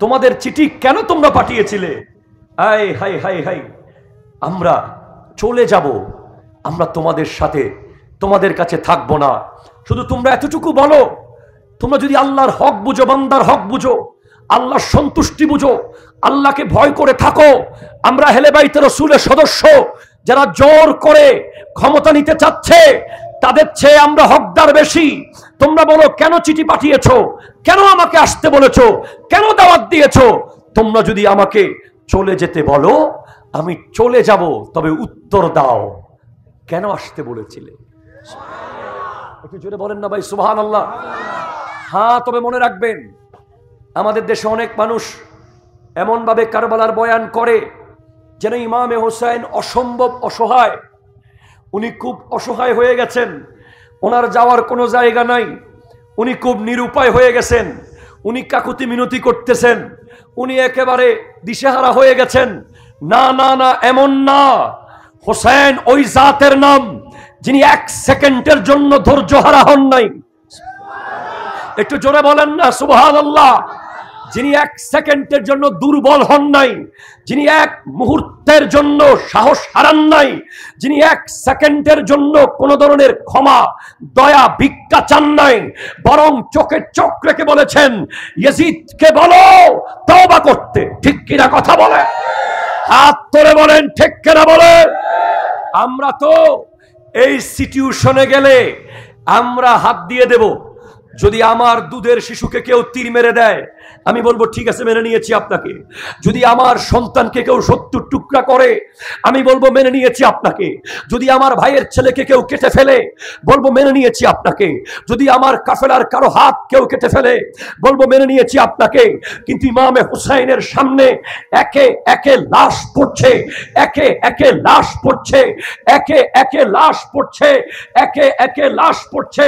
তোমাদের চিঠি কেন তোমরা পাঠিয়েছিলে? আয় হাই হাই হাই, আমরা চলে যাব, আমরা তোমাদের সাথে, তোমাদের কাছে থাকবো না। শুধু তোমরা এতটুকু বলো, তোমরা যদি আল্লাহর হক বুঝো, বান্দার হক বুঝো, আল্লাহর সন্তুষ্টি বুঝো, আল্লাহকে ভয় করে থাকো, আমরা আহলে বাইত রাসূলের সদস্য, যারা জোর করে ক্ষমতা নিতে চাচ্ছে তাদের চেয়ে আমরা হকদার বেশি। তোমরা বলো, কেন চিঠি পাঠিয়েছো, কেন আমাকে আসতে বলেছো, কেন দাওয়াত দিয়েছো? তোমরা যদি আমাকে চলে যেতে বলো, আমি চলে যাব, তবে উত্তর দাও কেন আসতে বলেছিলে? একটু জোরে বলেন না ভাই সুবহানাল্লাহ। হ্যাঁ, তবে মনে রাখবেন, আমাদের দেশে অনেক মানুষ এমন ভাবে কারবালার বয়ান করে যেন ইমামে হোসেন অসম্ভব অসহায়, উনি খুব অসহায় হয়ে গেছেন, ওনার যাওয়ার কোনো জায়গা নাই, উনি খুব নিরুপায় হয়ে গেছেন, উনি কাকুতি মিনতি করতেছেন, উনি একেবারে দিশেহারা হয়ে গেছেন। না না না, এমন না। হোসেন ওই জাতের নাম যিনি এক সেকেন্ডের জন্য ধৈর্য হারা হন নাই। একটু জোরে বলেন না সুবহানাল্লাহ। যিনি এক সেকেন্ডের জন্য দুর্বল হন নাই, যিনি এক মুহূর্তের জন্য সাহস হারান নাই, যিনি এক সেকেন্ডের জন্য কোন ধরনের ক্ষমা দয়া ভিক্ষা চান নাই, বরং চোখে চোখ রেখে বলেছেন ইয়াজিদকে বলো তওবা করতে। ঠিক কিনা কথা বলে? হাত তুলে বলেন ঠিক কিনা বলে? আমরা তো এই সিচুয়েশনে গেলে আমরা হাত দিয়ে দেব। যদি আমার দুধের শিশুকে কেউ তীর মেরে দেয়, আমি বলবো ঠিক আছে মেনে নিয়েছি আপনাকে। যদি আমার সন্তানকে কেউ 70 টুকরা করে, আমি বলবো মেনে নিয়েছি আপনাকে। যদি আমার ভাইয়ের ছেলেকে কেউ কেটে ফেলে, বলবো মেনে নিয়েছি আপনাকে। যদি আমার কাফেলার কারো হাত কেউ কেটে ফেলে, বলবো মেনে নিয়েছি আপনাকে। কিন্তু ইমামে হুসাইনের সামনে একে একে লাশ পড়ছে, একে একে লাশ পড়ছে, একে একে লাশ পড়ছে, একে একে লাশ পড়ছে।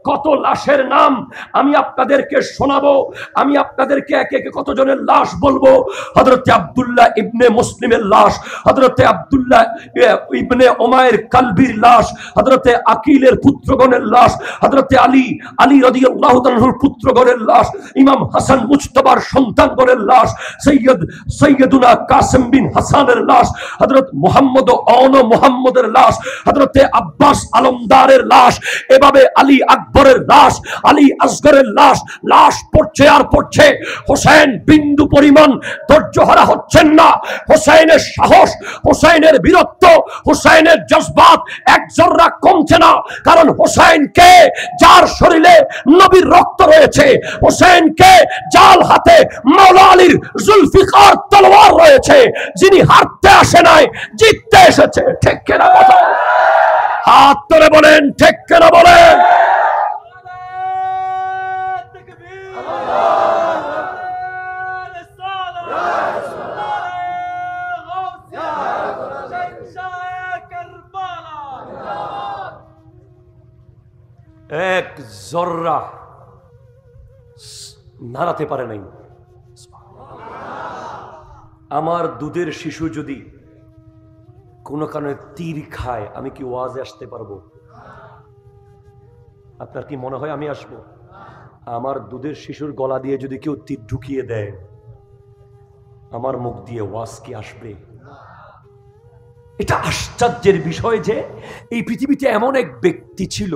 কত লাশের নাম আমি আপনাদেরকে শোনাবো। আমি আপনাদেরকে একে একে কতজনের লাশ বলবো। হযরতে আব্দুল্লাহ ইবনে মুসলিমের লাশ, হযরতে আব্দুল্লাহ ইবনে উমাইর কালবির লাশ, হযরতে আকিলের পুত্রগণের লাশ, হযরতে আলী রাদিয়াল্লাহু তাআলার পুত্রগণের লাশ, ইমাম হাসান মুজতবার সন্তানগণের লাশ, সৈয়দুনা কাসিম বিন হাসানের লাশ, হযরত মুহাম্মদের লাশ, হযরতে আব্বাস আলমদারের লাশ, এভাবে আলী আকবরের লাশ, আলী আসগরের লাশ, লাশ পড়ছে আর পড়ছে। হোসেন বিন্দু পরিমাণ ধৈর্য হারা হচ্ছেন না। হোসেনের সাহস, হোসেনের বীরত্ব, হোসেনের জজবাত এক জর্রা কমছে না। কারণ হোসেনকে যার শরীরে নবীর রক্ত রয়েছে, হোসেনকে যার হাতে মাওলা আলীর জুলফিকার তলোয়ার রয়েছে, যিনি হারতে আসে নাই জিততে এসেছে। ঠিক কিনা কথা? হাত তুলে বলেন ঠিক কিনা বলেন? এক জর্রা নাড়াতে পারে নাই। আমার দুধের শিশু যদি কোনো কারণে তীর খায়, আমি কি ওয়াজে আসতে পারবো? আপনার কি মনে হয় আমি আসবো? আমার দুধের শিশুর গলা দিয়ে যদি কেউ তীর ঢুকিয়ে দেয়, আমার মুখ দিয়ে ওয়াজ কি আসবে? এটা আশ্চর্যের বিষয় যে এই পৃথিবীতে এমন এক ব্যক্তি ছিল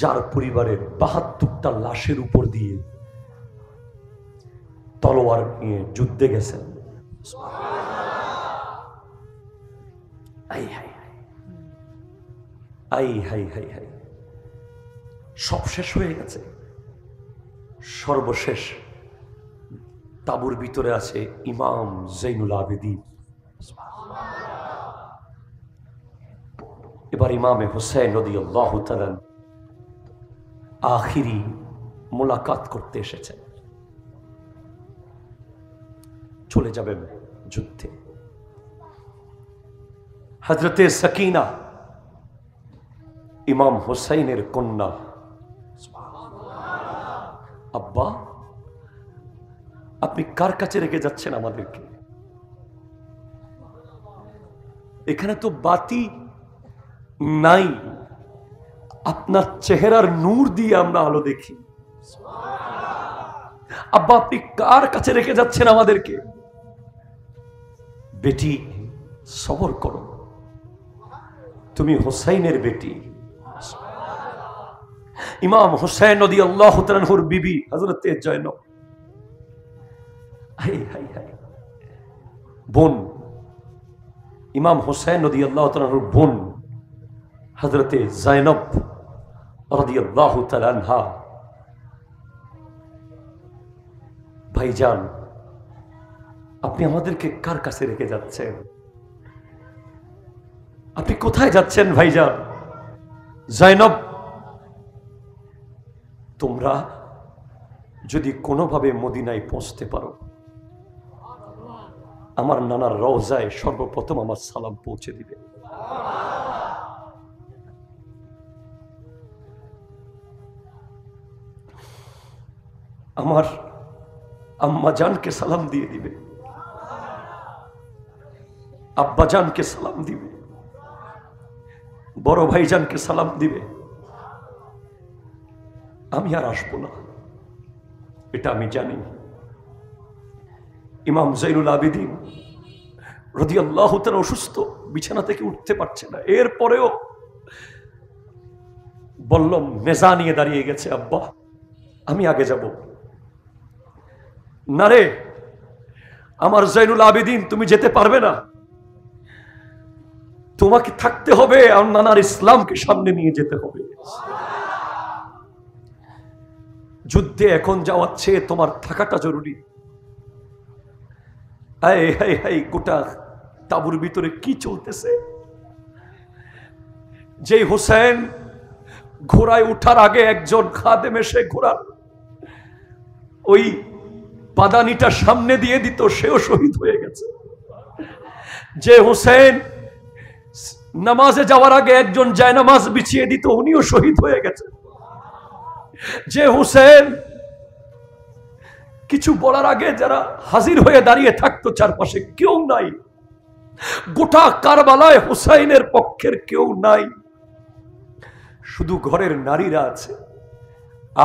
যার পরিবারের ৭২টা লাশের উপর দিয়ে তলোয়ার নিয়ে যুদ্ধে গেছেন। সব শেষ হয়ে গেছে। সর্বশেষ তাবুর ভিতরে আছে ইমাম জৈনুল আবেদিন। এবার ইমামে হুসাইন রাদিয়াল্লাহু তাআলা আখিরি মোলাকাত করতে এসেছেন। চলে যাবেন যুদ্ধে। হযরতে সাকিনা ইমাম হুসাইনের কন্যা, আব্বা আপনি কার কাছে রেখে যাচ্ছেন আমাদেরকে? এখানে তো বাতি নাই, আপনার চেহারার নূর দিয়ে আমরা আলো দেখি। আব্বা আপনি কার কাছে রেখে যাচ্ছেন আমাদেরকে? বেটি সবর করো, তুমি হোসাইনের বেটি। ইমাম হোসেন রাদিয়াল্লাহু তাআলা আনহুর বিবি হযরতে জয়নব, বোন ইমাম হোসেন রাদিয়াল্লাহু তাআলা আনহুর বোন হযরতে জয়নব রাদিয়াল্লাহু তাআলা আনহা, ভাইজান আপনি আমাদেরকে কার কাছে রেখে যাচ্ছেন? আপনি কোথায় যাচ্ছেন ভাইজান? জয়নব, তোমরা যদি কোনোভাবে মদিনায় পৌঁছতে পারো, আমার নানার রওজায় সর্বপ্রথম আমার সালাম পৌঁছে দিবে। আমার আম্মা জানকে সালাম দিয়ে দিবে, আব্বা জানকে সালাম দিবে, বড় ভাইজানকে সালাম দিবে। আমি আর আসবো না, এটা আমি জানি। ইমাম জাইনুল আবেদিন রাদিয়াল্লাহু তাআলা অসুস্থ, বিছানা থেকে উঠতে পারছে না। এরপরেও বললাম, নেজা নিয়ে দাঁড়িয়ে গেছে, আব্বা আমি আগে যাব। না রে আমার জাইনুল আবেদিন, তুমি যেতে পারবে না, তোমাকে থাকতে হবে, আর নানার ইসলামকে সামনে নিয়ে যেতে হবে। যুদ্ধে এখন যাওয়ার চেয়ে তোমার থাকাটা জরুরি। গোটা তাবুর ভিতরে কি চলতেছে? যে হোসেন ঘোড়ায় উঠার আগে একজন খাদেম এসে ঘোড়ার ওই পাদানিটা সামনে দিয়ে দিত, সেও শহীদ হয়ে গেছে। যে হোসেন নামাজে যাওয়ার আগে একজন জায়নামাজ বিছিয়ে দিত, উনিও শহীদ হয়ে গেছে। যে হোসেন কিছু বলার আগে যারা হাজির হয়ে দাঁড়িয়ে থাকতো, চারপাশে কেউ নাই, গোটা কারবালায় হুসাইনের পক্ষের কেউ নাই, শুধু ঘরের নারীরা আছে।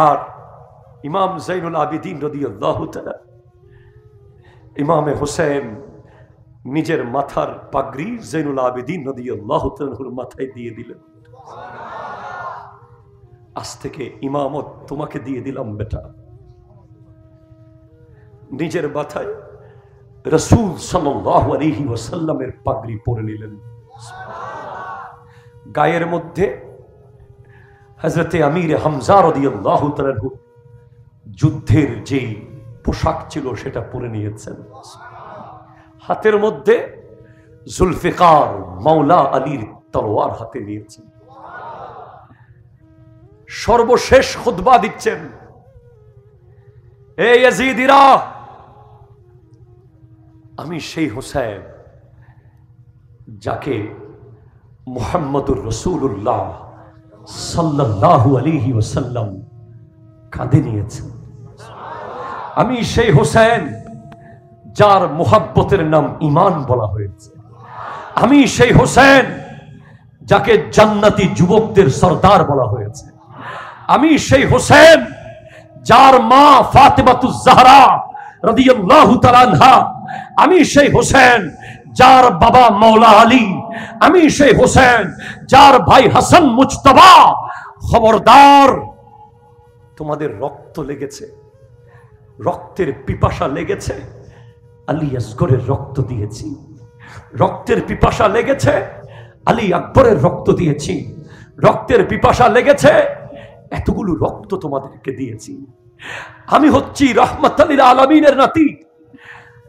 আর ইমাম জাইনুল আবেদিন রাদিয়াল্লাহু তাআলা, ইমামে হোসেন নিজের মাথার পাগড়ি জাইনুল আবেদিন রাদিয়াল্লাহু তাআলার মাথায় দিয়ে দিলেন। আজ থেকে ইমামত তোমাকে দিয়ে দিলাম বেটা। নিজের মাথায় রাসূল সাল্লাল্লাহু আলাইহি ওয়াসাল্লামের পাগড়ি পরে নিলেন। গায়ের মধ্যে হযরতে আমির হামজা রাদিয়াল্লাহু তাআলা যুদ্ধের যে পোশাক ছিল সেটা পরে নিয়েছেন। হাতের মধ্যে জুলফিকার মাওলা আলীর তলোয়ার হাতে নিয়েছেন। সর্বশেষ খুতবা দিচ্ছেন, এই ইয়াজিদিরা, আমি সেই হোসেন যাকে মুহাম্মদুর রাসূলুল্লাহ সাল্লাল্লাহু আলাইহি ওয়াসাল্লাম কাঁধে নিয়েছেন। আমি সেই হোসেন যার মুহাব্বতের নাম ঈমান বলা হয়েছে। আমি সেই হোসেন যাকে জান্নাতি যুবকদের সরদার বলা হয়েছে। আমি সেই হোসেন যার মা ফাতেমাতুজ জাহরা রাদিয়াল্লাহু তাআলা আনহা। আমি সেই হোসেন যার বাবা মাওলা আলী। আমি সেই হোসেন যার ভাই হাসান মুজতবা। খবরদার, তোমাদের রক্ত লেগেছে, রক্তের পিপাসা লেগেছে, আলী আসগরের রক্ত দিয়েছি। রক্তের পিপাসা লেগেছে, আলী আকবরের রক্ত দিয়েছি। রক্তের পিপাসা লেগেছে, এতগুলো রক্ত তোমাদেরকে দিয়েছি। আমি হচ্ছি রাহমাতুল লিল আলামিনের নাতি।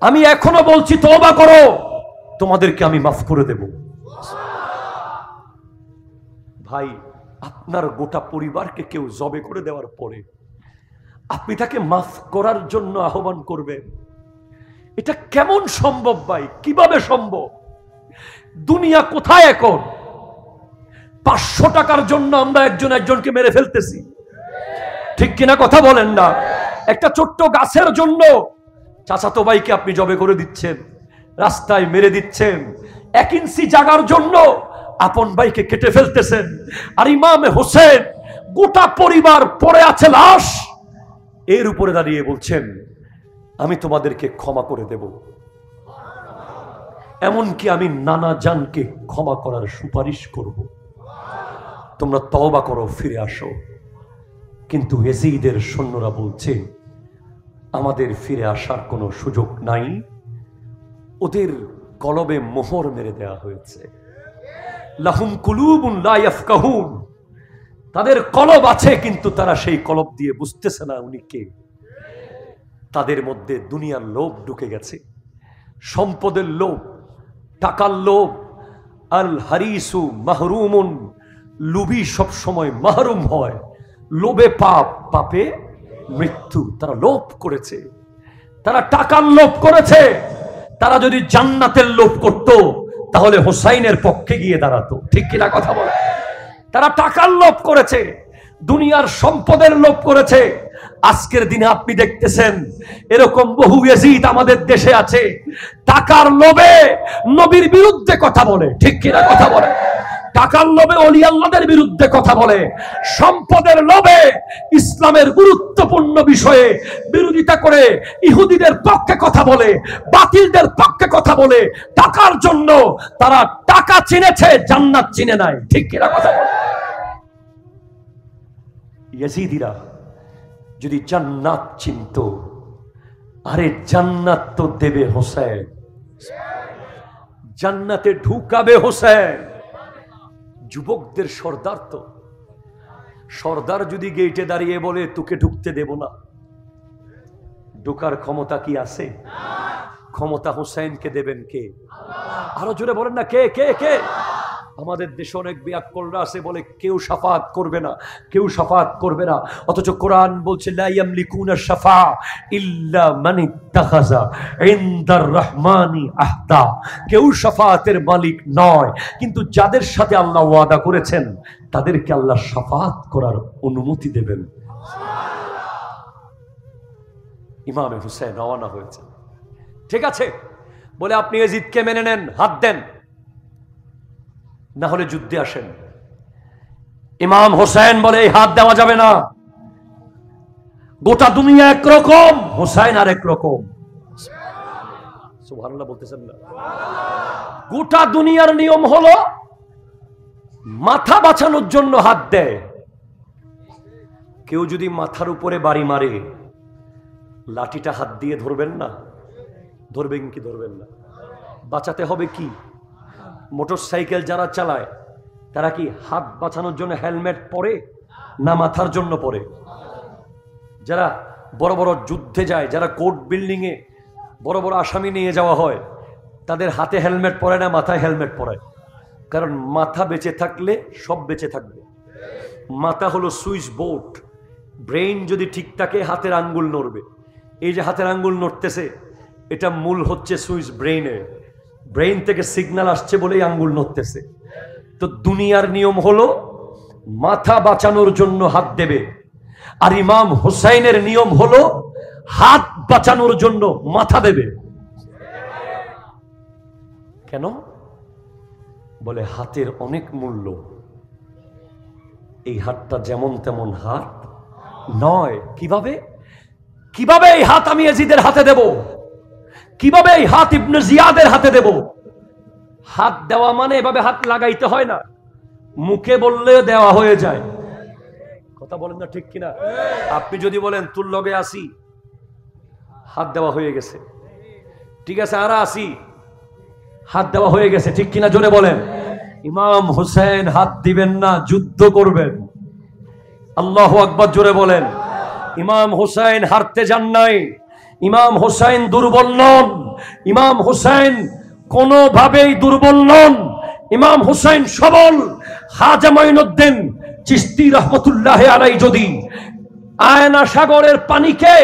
আমি এখনো বলছি তওবা করো, তোমাদেরকে আমি মাফ করে দেব। ভাই, আপনার গোটা পরিবারকে কেউ জবে করে দেওয়ার পরে আপনি তাকে মাফ করার জন্য আহ্বান করবেন, এটা কেমন সম্ভব ভাই? কিভাবে সম্ভব? দুনিয়া কোথায় এখন? 500 টাকার জন্য আমরা একজনকে মেরে ফেলতেছি, ঠিক কিনা? কথা বলেন না? একটা ছোট্ট গাছের জন্য চাচাতো ভাইকে আপনি জবে করে দিচ্ছেন, রাস্তায় মেরে দিচ্ছেন। 1 ইঞ্চি জায়গার জন্য আপন ভাইকে কেটে ফেলতেছেন। আর ইমামে হোসেন গোটা পরিবার পড়ে আছে লাশ, এর উপরে দাঁড়িয়ে বলছেন আমি তোমাদেরকে ক্ষমা করে দেব। এমনকি আমি নানা জানকে ক্ষমা করার সুপারিশ করব। তোমরা তওবা করো, ফিরে আসো। কিন্তু ইয়াজিদের সৈন্যরা বলছে আমাদের ফিরে আসার কোনো সুযোগ নাই, ওদের কলবে মোহর মেরে দেওয়া হয়েছে। লাহুম কুলুবুন লা ইয়াফকাহুন, তাদের কলব আছে কিন্তু তারা সেই কলব দিয়ে বুঝতেছে না উনি কে। তাদের মধ্যে দুনিয়ার লোভ ঢুকে গেছে, সম্পদের লোভ, টাকার লোভ। আল হারিসু মাহরুমুন, লোভী সব সময় মাহরুম হয়। লোভে পাপ, পাপে মৃত্যু। তারা লোভ করেছে, তারা টাকার লোভ করেছে। তারা যদি জান্নাতের লোভ করত তাহলে হোসাইনের পক্ষে গিয়ে দাঁড়াতো, ঠিক কিনা কথা বলে? তারা টাকার লোভ করেছে, দুনিয়ার সম্পদের লোভ করেছে। আজকের দিনে আপনি দেখতেছেন এরকম বহু ইয়াজিদ আমাদের দেশে আছে, টাকার লোভে নবীর বিরুদ্ধে কথা বলে, ঠিক কিনা কথা বলে? টাকার লোভে ওলি আল্লাহদের বিরুদ্ধে কথা বলে, সম্পদের লোভে ইসলামের গুরুত্বপূর্ণ বিষয়ে বিরোধিতা করে ইহুদিদের পক্ষে কথা বলে, বাতিলদের পক্ষে কথা বলে, টাকার জন্য তারা টাকা চিনেছে, জান্নাত চিনে নাই। ঠিক কিনা কথা বলে? ইয়াজিদিরা যদি জান্নাত চিনত, আরে জান্নাত তো দেবে হোসেন, জান্নাতে ঢুকাবে হোসেন। যুবকদের সর্দার তো, সর্দার যদি গেটে দাঁড়িয়ে বলে তোকে ঢুকতে দেব না, ঢোকার ক্ষমতা কি আছে? ক্ষমতা হোসেনকে দেবেন কে? আরো জোরে বলেন না, কে কে কে? আমাদের দেশে অনেক বিয়াক্কলরা আছে, বলে কেউ শাফাত করবে না, কেউ শাফাত করবে না। অথচ কোরআন বলছে লা ইয়ামলিকুনা শাফা ইল্লা মান ইত্তাখাযা ইনদার রহমানি আহদা। কেউ শাফাতের মালিক নয়, কিন্তু যাদের সাথে আল্লাহ ওয়াদা করেছেন তাদেরকে আল্লাহ শাফাত করার অনুমতি দেবেন। ইমামে হুসেন রওনা হয়েছে, ঠিক আছে বলে আপনি ইয়াজিদকে মেনে নেন, হাত দেন, না হলে যুদ্ধে আসেন। ইমাম হোসেন বলে এই হাত দেওয়া যাবে না, গোটা দুনিয়া একরকম, হোসেন আর একরকম। সুবহানাল্লাহ বলতেছেন না? গোটা দুনিয়ার নিয়ম হলো মাথা বাঁচানোর জন্য হাত দেয়। কেউ যদি মাথার উপরে বাড়ি মারে, লাঠিটা হাত দিয়ে ধরবেন না? ধরবেন কি ধরবেন না? বাঁচাতে হবে কি? মোটর সাইকেল যারা চালায় তারা কি হাত বাঁচানোর জন্য হেলমেট পরে না মাথার জন্য পরে? যারা বড় বড় যুদ্ধে যায়, যারা কোর্ট বিল্ডিং এ বড় বড় আসামি নিয়ে যাওয়া হয়, তাদের হাতে হেলমেট পরে না মাথায় হেলমেট পরে? কারণ মাথা বেঁচে থাকলে সব বেঁচে থাকবে। মাথা হলো সুইচ বোর্ড, ব্রেইন যদি ঠিক থাকে হাতের আঙ্গুল নড়বে। এই যে হাতের আঙ্গুল নড়তেছে, এটা মূল হচ্ছে সুইচ ব্রেইনের, ব্রেইন থেকে সিগন্যাল আসছে বলেই আঙ্গুল নড়তেছে। তো দুনিয়ার নিয়ম হলো মাথা বাঁচানোর জন্য হাত দেবে, আর ইমাম হুসাইনের নিয়ম হলো হাত বাঁচানোর জন্য মাথা দেবে। কেন? বলে হাতের অনেক মূল্য, এই হাতটা যেমন তেমন হাত নয়। কিভাবে কিভাবে এই হাত আমি ইয়াজিদের হাতে দেব? কিভাবে এই হাত ইবনে জিয়াদের হাতে দেব? হাত দেওয়া মানে এভাবে হাত লাগাইতে হয় না, মুখে বললেও দেওয়া হয়ে যায়। কথা বলেন না ঠিক কিনা? আপনি যদি বলেন তোর লগে আসি, হাত দেওয়া হয়ে গেছে, ঠিক আছে আর আসি, হাত দেওয়া হয়ে গেছে, ঠিক কিনা জোরে বলেন। ইমাম হুসেন হাত দিবেন না, যুদ্ধ করবেন। আল্লাহু আকবার জোরে বলেন। ইমাম হুসাইন হারতে যান নাই, ইমাম হুসাইন দুর্বল নন, ইমাম হুসাইন কোনোভাবেই দুর্বল নন, ইমাম হুসাইন সবল। খাজা মাইনুদ্দিন চিশতি রহমতুল্লাহ আলাইহি যদি আয়না সাগরের পানিকে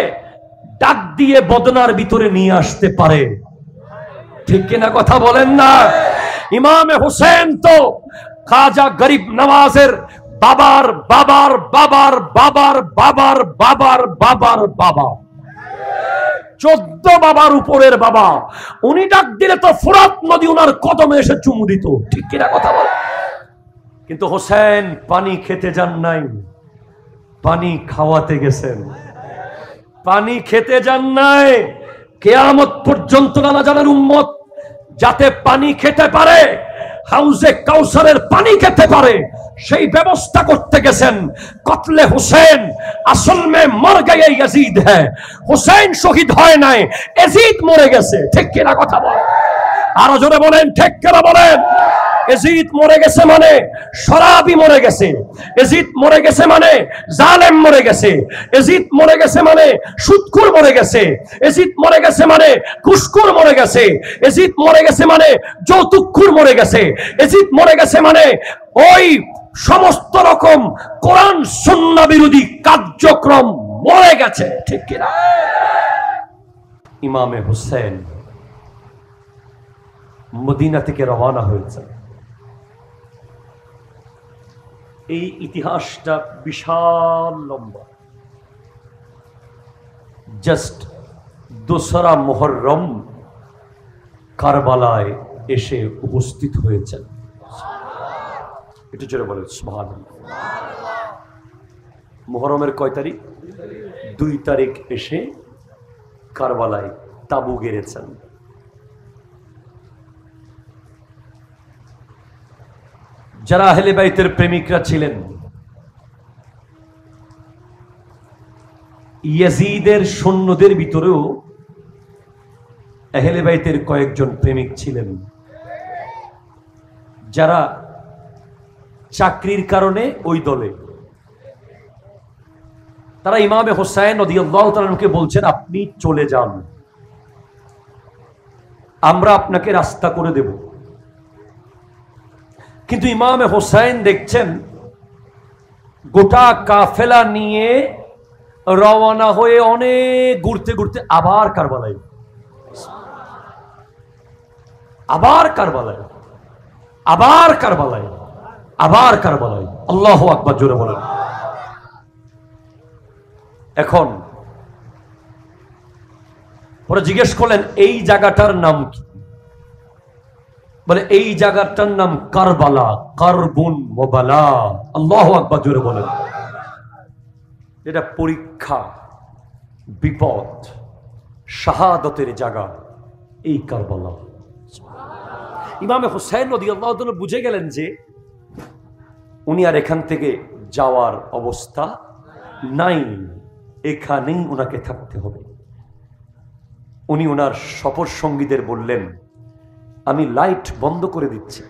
ডাক দিয়ে বদনার ভিতরে নিয়ে আসতে পারে, ঠিক কিনা কথা বলেন না? ইমামে হুসেন তো খাজা গরিব নওয়াজের বাবার বাবার বাবার বাবার বাবার বাবার বাবার বাবা, 14 বাবার উপরের বাবা। উনি ডাক দিলে তো ফুরাত নদী উনার কদমে এসে চুমু দিত, ঠিক কিনা কথা বল। কিন্তু হোসেন পানি খেতে যান নাই, পানি খাওয়াতে গেছেন। পানি খেতে যান নাই, কিয়ামত পর্যন্ত নানা জানের উম্মত যাতে পানি খেতে পারে, হাউজে কাউসারের পানি খেতে পারে, সেই ব্যবস্থা করতে গেছেন। কতলে হুসেন আসল মে মর গয়ে ইয়াজিদ হ্যায়, হুসেন শহীদ হয় নাই, ইয়াজিদ মরে গেছে, ঠিক কিনা কথা বল। আরো জোরে বলেন, ঠিক কিনা বলেন। ইয়াজিদ মরে গেছে মানে শরাবি মরে গেছে, ইয়াজিদ মরে গেছে মানে জালেম মরে গেছে, ইয়াজিদ মরে গেছে মানে সুদখোর মরে গেছে, ইয়াজিদ মরে গেছে মানে ঘুষখোর মরে গেছে, ইয়াজিদ মরে গেছে মানে যৌতুকখোর মরে গেছে, ইয়াজিদ মরে গেছে মানে ওই সমস্ত রকম কোরআন সুন্নাহ বিরোধী কার্যক্রম মরে গেছে, ঠিক কিনা? ইমামে হুসেন মদিনা থেকে রওনা হয়েছে। এই ইতিহাসটা বিশাল লম্বা। জাস্ট 2রা মুহররম কারবালায় এসে উপস্থিত হয়েছেন। একটু জোরে বলেন সুবহানাল্লাহ। মুহররমের কয় তারিখ? 2 তারিখ এসে কারবালায় তাবু গেড়েছেন। যারা আহলে বাইতের প্রেমিকরা ছিলেন, ইয়াজিদের সৈন্যদের ভিতরেও আহলে বাইতের কয়েকজন প্রেমিক ছিলেন, যারা চাকরির কারণে ওই দলে। তারা ইমামে হোসাইন রাদিয়াল্লাহু তাআলাকে বলছেন, আপনি চলে যান, আমরা আপনাকে রাস্তা করে দেব। কিন্তু ইমামে হোসাইন দেখছেন গোটা কাফেলা নিয়ে রওনা হয়ে অনেক ঘুরতে ঘুরতে আবার কারবালায়, আবার কারবালায়, আবার কারবালায়, আবার কারবালায়। আল্লাহু আকবার, জোরে বলেন। এখন পরে জিজ্ঞেস করলেন এই জায়গাটার নাম কি? বলে এই জায়গাটার নাম কারবালা, কারবুন ওয়াবালা। আল্লাহু আকবার, জোরে বলেন। এটা পরীক্ষা, বিপদ, শাহাদাতের জায়গা এই কারবালা। ইমামে হুসাইন রাদিয়াল্লাহু তাআলা বুঝে গেলেন যে উনি আর এখান থেকে যাওয়ার অবস্থা নাই, এখানেই ওনাকে থাকতে হবে। উনি ওনার সফর সঙ্গীদের বললেন, আমি লাইট বন্ধ করে দিচ্ছি,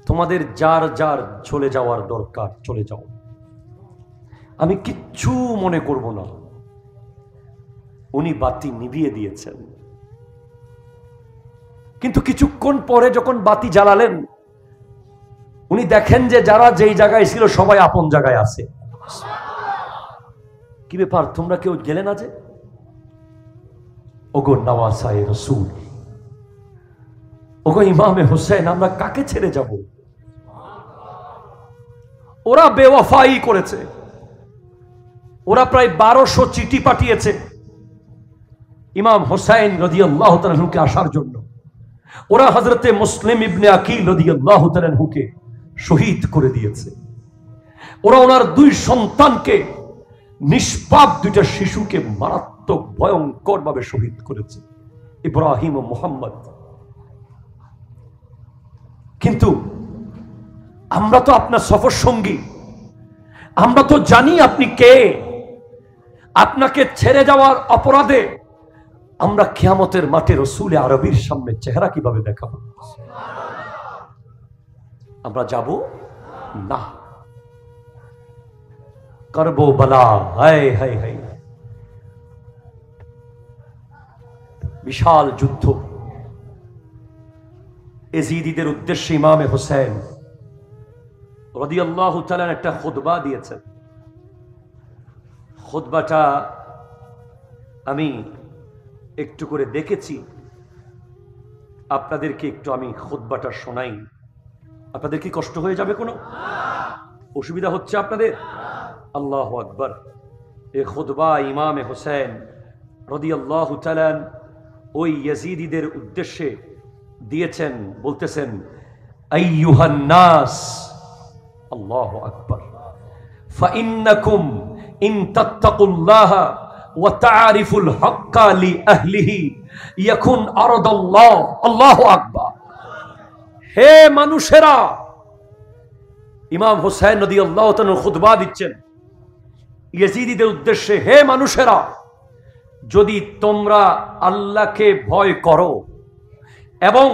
তোমাদের যার যার চলে যাওয়ার দরকার চলে যাও, আমি কিচ্ছু মনে করব না। উনি বাতি নিভিয়ে দিয়েছেন, কিন্তু কিছুক্ষণ পরে যখন বাতি জ্বালালেন, উনি দেখেন যে যারা যেই জায়গায় ছিল সবাই আপন জায়গায় আছে। কি ব্যাপার, তোমরা কেউ গেলে না যে? ওগো নওয়াসায়ে রাসূল, ওগো ইমামে হোসেন, আমরা কাকে ছেড়ে যাব? ওরা বেওয়াফাই করেছে, ওরা প্রায় 1200 চিঠি পাঠিয়েছে ইমাম হোসেন রাদিয়াল্লাহু তাআলা আনহুকে আসার জন্য। ওরা হযরতে মুসলিম ইবনে আকিল রাদিয়াল্লাহু তাআলা আনহুকে শহীদ করে দিয়েছে। ওরা ওনার 2 সন্তানকে, নিষ্পাপ 2টা শিশুকে মারাত্মক ভয়ঙ্কর ভাবে শহীদ করেছে, ইব্রাহিম ও মুহাম্মদ। কিন্তু আমরা তো আপনার সফর সঙ্গী, আমরা তো জানি আপনি কে। আপনাকে ছেড়ে যাওয়ার অপরাধে আমরা কিয়ামতের মাঠে রাসূলে আরবীর সামনে চেহারা কিভাবে দেখাবো? আমরা যাব না। করবো বালা, হায় হায় হায়, বিশাল যুদ্ধ। এজিদিদের উদ্দেশ্যে ইমামে হোসেন রাদিয়াল্লাহু তাআলা একটা খুতবা দিয়েছেন। খুতবাটা আমি একটু করে দেখেছি, আপনাদেরকে একটু আমি খুতবাটা শোনাই। আপনাদের কি কষ্ট হয়ে যাবে? কোনো অসুবিধা হচ্ছে আপনাদের? আল্লাহু আকবার। এই খুতবা ইমামে হোসেন রাদিয়াল্লাহু তাআলা ওই ইয়াজিদিদের উদ্দেশ্যে দিয়েছেন। বলতেছেন, আইয়ুহান নাস, আল্লাহু আকবার, ফাইন্নাকুম ইন তাত্তাকুল্লাহা ওয়া তা'রিফুল হাক্কা লি আহলিহি ইয়াকুন আরদাল্লাহ। আল্লাহু আকবার। হে মানুষেরা, ইমাম হোসেন রাদিয়াল্লাহু তাআলা খুতবা দিচ্ছেন ইয়াজিদিদের উদ্দেশ্যে। হে মানুষেরা, যদি তোমরা আল্লাহকে ভয় করো এবং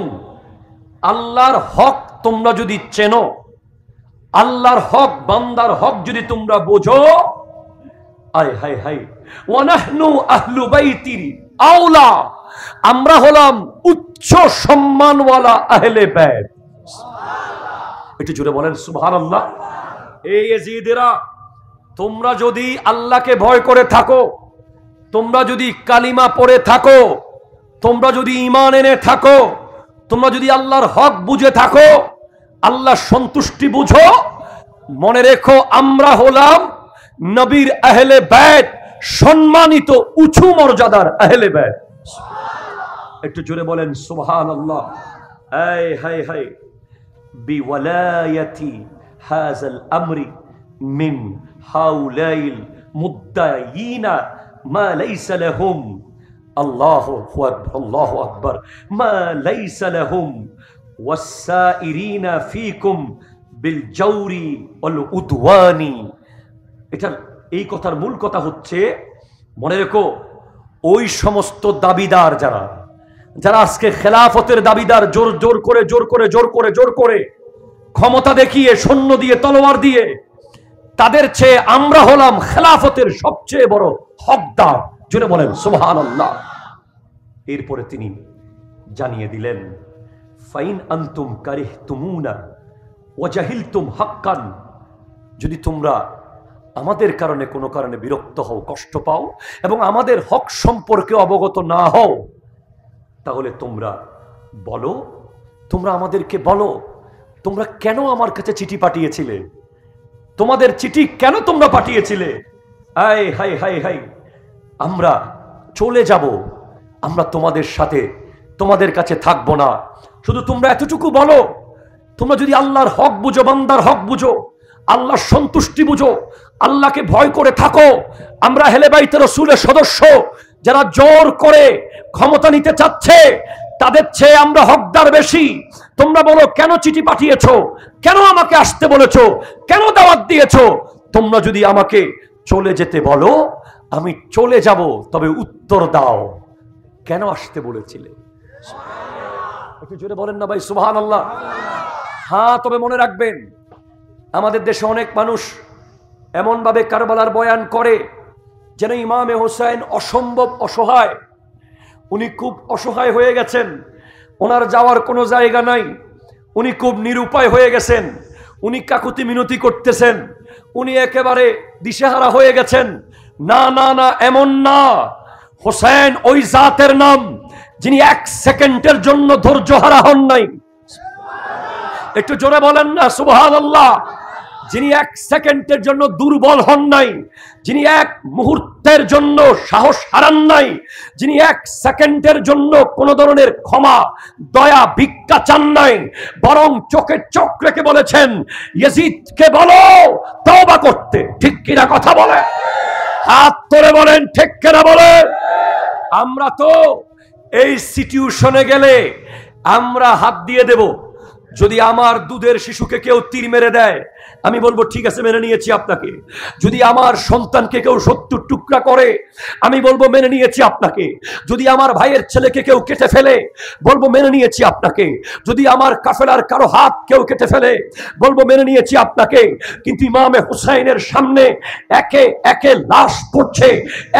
আল্লাহর হক তোমরা যদি চেনো, আল্লাহর হক, বান্দার হক যদি তোমরা বোঝো, আয় হায় হায়, ওয়া নাহনু আহলু বাইতিল আওলা, আমরা হলাম উচ্চ সম্মানওয়ালা আহলে বাইত। একটু জোরে বলেন সুবহানাল্লাহ। এই ইয়াজিদেরা, তোমরা যদি আল্লাহকে ভয় করে থাকো, তোমরা যদি কালিমা পড়ে থাকো, তোমরা যদি ঈমান এনে থাকো, তোমরা যদি আল্লাহর হক বুঝে থাকো, আল্লাহর সন্তুষ্টি বুঝো, মনে রেখো আমরা হলাম নবীর আহলে বাইত, সম্মানিত উঁচু মর্যাদার আহলে বাইত। একটু জোরে বলেন সুবহানাল্লাহ। এই হায় হায়, বিওয়ালায়াতি হাযাল আমরি মিন হাউলাইল মুদ্দায়িনা মা লাইসা লাহুম আল্লাহু আকবার মা লাইসা লাহুম ওয়াসাইরিনা ফীকুম বিল জাওরি ওয়াল উদওয়ানি। এটার এই কথার মূল কথা হচ্ছে, মনে রেখো, ওই সমস্ত দাবিদার যারা আজকে খেলাফতের দাবিদার, জোর করে ক্ষমতা দেখিয়ে, সৈন্য দিয়ে, তলোয়ার দিয়ে, তাদের চেয়ে আমরা হলাম খেলাফতের সবচেয়ে বড় হকদার। জোরে বলেন সুবহানাল্লাহ। এরপরে তিনি জানিয়ে দিলেন, ফাইন আনতুম কারিহতুমুনা ওয়া জাহিলতুম হাক্কান, যদি তোমরা আমাদের কারণে কোনো কারণে বিরক্ত হও, কষ্ট পাও এবং আমাদের হক সম্পর্কে অবগত না হও, তাহলে তোমরা বলো, তোমরা আমাদেরকে বলো, তোমরা কেন আমার কাছে চিঠি পাঠিয়েছিলে, তোমাদের চিঠি কেন তোমরা পাঠিয়েছিলে? আয় হাই হাই হাই, আমরা চলে যাব, আমরা তোমাদের সাথে, তোমাদের কাছে থাকবো না। শুধু তোমরা এতটুকু বলো, তোমরা যদি আল্লাহর হক বুঝো, বান্দার হক বুঝো, আল্লাহর সন্তুষ্টি বুঝো, আল্লাহকে ভয় করে থাকো, আমরা আহলে বাইত রাসূলের সদস্য যারা জোর করে ক্ষমতা নিতে চাচ্ছে, তাদের চেয়ে আমরা হকদার বেশি। তোমরা বলো, কেন চিঠি পাঠিয়েছো, কেন আমাকে আসতে বলেছো, কেন দাওয়াত দিয়েছো? তোমরা যদি আমাকে চলে যেতে বলো, আমি চলে যাব, তবে উত্তর দাও, কেন আসতে বলেছিলে? একটু জোরে বলেন না ভাই সুবহানাল্লাহ। হ্যাঁ, তবে মনে রাখবেন, আমাদের দেশে অনেক মানুষ এমন ভাবে কারবালার বয়ান করে যেন ইমামে হোসেন অসম্ভব অসহায়, উনি খুব অসহায় হয়ে গেছেন, ওনার যাওয়ার কোনো জায়গা নাই, উনি খুব নিরুপায় হয়ে গেছেন, উনি কাকুতি মিনতি করতেছেন, উনি একেবারে দিশেহারা হয়ে গেছেন। না না না, এমন না। হোসেন ওই জাতের নাম যিনি এক সেকেন্ডের জন্য ধৈর্য হারা হন নাই। একটু জোরে বলেন না সুবহানাল্লাহ। যিনি এক সেকেন্ডের জন্য দুর্বল হন নাই, যিনি এক মুহূর্তের জন্য সাহস হারান নাই, যিনি এক সেকেন্ডের জন্য কোন ধরনের ক্ষমা, দয়া, ভিক্ষা চান নাই, বরং চোখে চোখ রেখে বলেছেন, ইয়াজিদকে বলো তওবা করতে। ঠিক কিনা কথা বলে? হাত তুলে বলেন ঠিক কিনা বলে? আমরা তো এই সিচুয়েশনে গেলে আমরা হাত দিয়ে দেব। যদি আমার দুধের শিশুকে কেউ তীর মেরে দেয়, আমি বলবো ঠিক আছে, মেনে নিয়েছি আপনাকে। যদি আমার সন্তানকে কেউ 70 টুকরা করে, আমি বলবো মেনে নিয়েছি আপনাকে। যদি আমার ভাইয়ের ছেলেকে কেউ কেটে ফেলে, বলবো মেনে নিয়েছি আপনাকে। যদি আমার কাফেলার কারো হাত কেউ কেটে ফেলে, বলবো মেনে নিয়েছি আপনাকে। কিন্তু ইমামে হুসাইনের সামনে একে একে লাশ পড়ছে,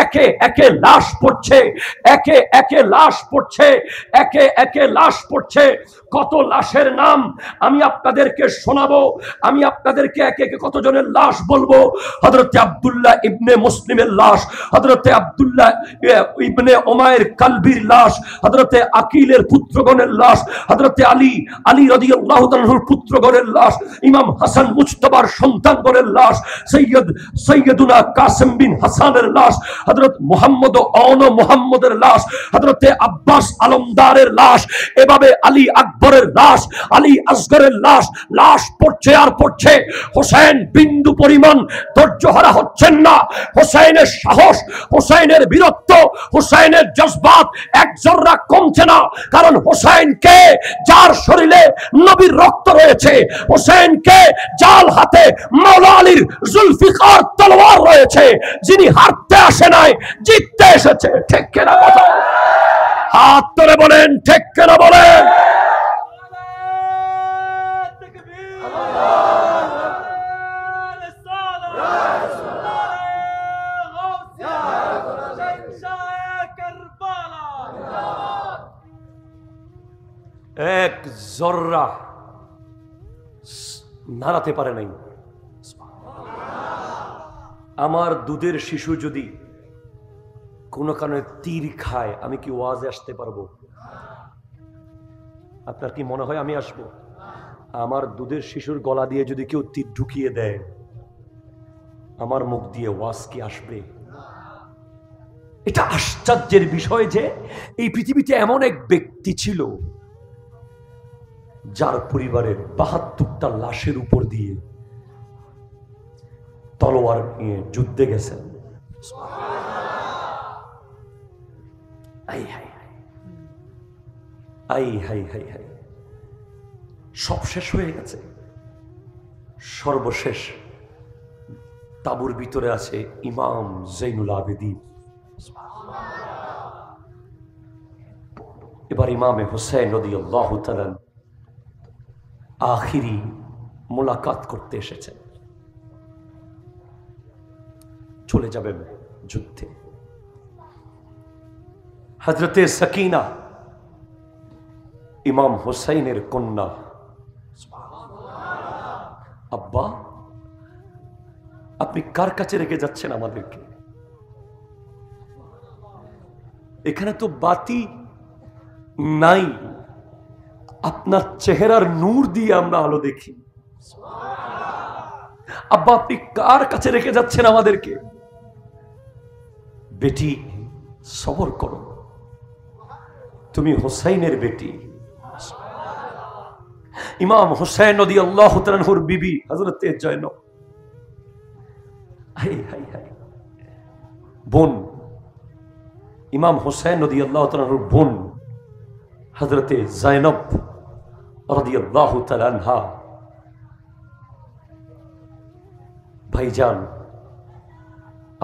একে একে লাশ পড়ছে, একে একে লাশ পড়ছে, একে একে লাশ পড়ছে। কত লাশের নাম আমি আপনাদেরকে শোনাবো, আমি আপনাদেরকে একে একে কতজনের লাশ বলবো। হযরতে আব্দুল্লাহ ইবনে মুসলিমের লাশ, হযরতে আব্দুল্লাহ ইবনে উমাইর কালবির লাশ, হযরতে আকিলের পুত্রগণের লাশ, হযরতে আলী রাদিয়াল্লাহু তাআলার পুত্রগণের লাশ, ইমাম হাসান মুজতবার সন্তানগণের লাশ, সৈয়দুনা কাসিম বিন হাসানের লাশ, হযরত মুহাম্মদ মুহাম্মদের লাশ, হযরতে আব্বাস আলমদারের লাশ, এভাবে আলী আকবরের লাশ, আলী আসগরের লাশ, লাশ পড়ছে আর পড়ছে। হোসেন বিন্দু পরিমাণ ধৈর্যহারা হচ্ছেন না। হোসেনের সাহস, হোসেনের বীরত্ব, হোসেনের জজবাত এক জর্রা কমছে না। কারণ হোসেনকে, যার শরীরে নবীর রক্ত রয়েছে, হোসেনকে জাল হাতে মাওলা আলীর জুলফিকার তলোয়ার রয়েছে, যিনি হারতে আসে নাই, জিততে এসেছে। ঠিক কিনা কথা? হাত তুলে বলেন ঠিক কিনা বলেন? এক জর্রা নাড়াতে পারে নাই। আমার দুধের শিশু যদি কোনো কারণে তীর খায়, আমি কি ওয়াজে আসতে পারবো? আপনার কি মনে হয় আমি আসবো? আমার দুধের শিশুর গলা দিয়ে যদি কেউ তীর ঢুকিয়ে দেয়, আমার মুখ দিয়ে ওয়াজ কি আসবে? এটা আশ্চর্যের বিষয় যে এই পৃথিবীতে এমন এক ব্যক্তি ছিল যার পরিবারের ৭২টা লাশের উপর দিয়ে তলোয়ার নিয়ে যুদ্ধে গেছেন। I high high, I high high high, সব শেষ হয়ে গেছে। সর্বশেষ তাবুর ভিতরে আছে ইমাম জৈনুল আবেদিন। এবার ইমামে হুসাইন রাদিয়াল্লাহু তাআলা আখিরি মোলাকাত করতে এসেছেন, চলে যাবেন যুদ্ধে। হযরতে সাকিনা ইমাম হুসাইনের কন্যা, আব্বা আপনি কার কাছে রেখে যাচ্ছেন আমাদেরকে? এখানে তো বাতি নাই, আপনার চেহারার নূর দিয়ে আমরা আলো দেখি। আব্বা আপনি কার কাছে রেখে যাচ্ছেন আমাদেরকে? বেটি সবর করো, তুমি হুসাইনের বেটি। ইমাম হুসাইন রাদিয়াল্লাহু তাআলা আনহুর বিবি হযরতে জয়নব, হাই হাই হাই, বোন ইমাম হুসাইন রাদিয়াল্লাহু তাআলা আনহুর বোন হযরতে জয়নব রাদিয়াল্লাহু তাআলা আনহা। ভাইজান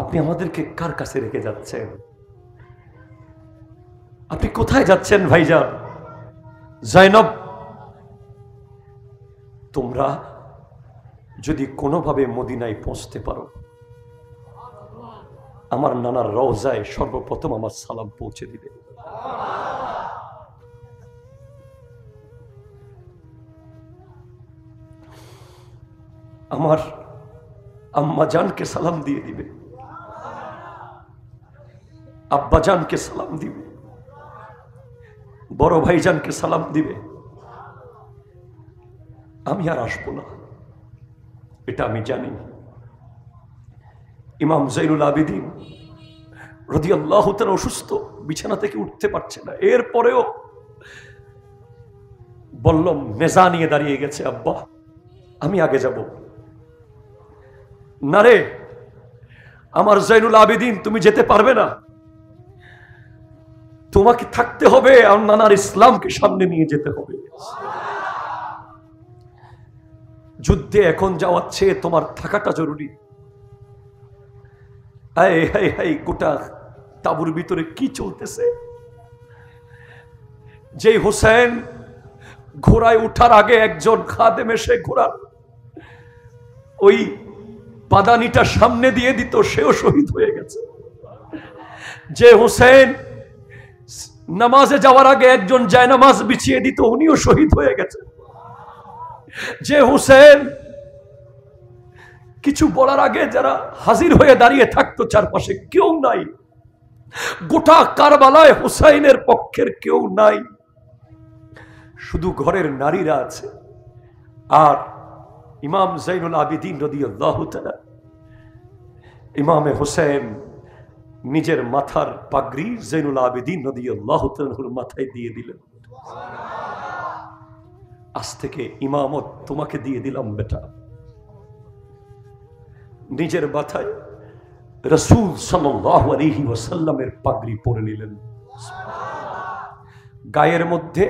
আপনি আমাদেরকে কার কাছে রেখে যাচ্ছেন? আপনি কোথায় যাচ্ছেন ভাইজান? জয়নব, তোমরা যদি কোনোভাবে মদিনায় পৌঁছতে পারো, আমার নানার রওজায় সর্বপ্রথম আমার সালাম পৌঁছে দিবে। আমার আম্মা জানকে সালাম দিয়ে দিবে, আব্বা জানকে সালাম দিবে, বড় ভাইজানকে সালাম দিবে। আমি আর আসবো না, এটা আমি জানি। ইমাম জৈনুল আবেদিন রাদিয়াল্লাহু তাআলা অসুস্থ, বিছানা থেকে উঠতে পারছে না। এরপরেও বললাম, নেজা নিয়ে দাঁড়িয়ে গেছে, আব্বা আমি আগে যাব না। রে আমার জৈনুল আবেদিন, তুমি যেতে পারবে না, তোমাকে থাকতে হবে, আর নানার ইসলামকে সামনে নিয়ে যেতে হবে। যুদ্ধে এখন যাওয়ার চেয়ে তোমার থাকাটা জরুরি। গোটা তাবুর ভিতরে কি চলতেছে? যে হুসাইন ঘোড়ায় উঠার আগে একজন খাদেম এসে ঘোড়ার ওই পাদানিটা সামনে দিয়ে দিত, সেও শহীদ হয়ে গেছে। যে হুসাইন নামাজে যাওয়ার আগে একজন জায়নামাজ বিছিয়ে দিত, উনিও শহীদ হয়ে গেছে। যে হুসেন কিছু বলার আগে যারা হাজির হয়ে দাঁড়িয়ে থাকতো, চারপাশে কেউ নাই, গোটা কারবালায় হুসাইনের পক্ষের কেউ নাই, শুধু ঘরের নারীরা আছে। আর ইমাম জৈনুল আবেদিন রাদিয়াল্লাহু তাআলা, ইমামে হুসাইন নিজের মাথার পাগড়ি জৈনুল আবেদিন রাদিয়াল্লাহু তাআলার মাথায় দিয়ে দিলেন। আজ থেকে ইমামত তোমাকে দিয়ে দিলাম বেটা। নিজের মাথায় রাসূল সাল্লাল্লাহু আলাইহি ওয়াসাল্লামের পাগড়ি পরে নিলেন। গায়ের মধ্যে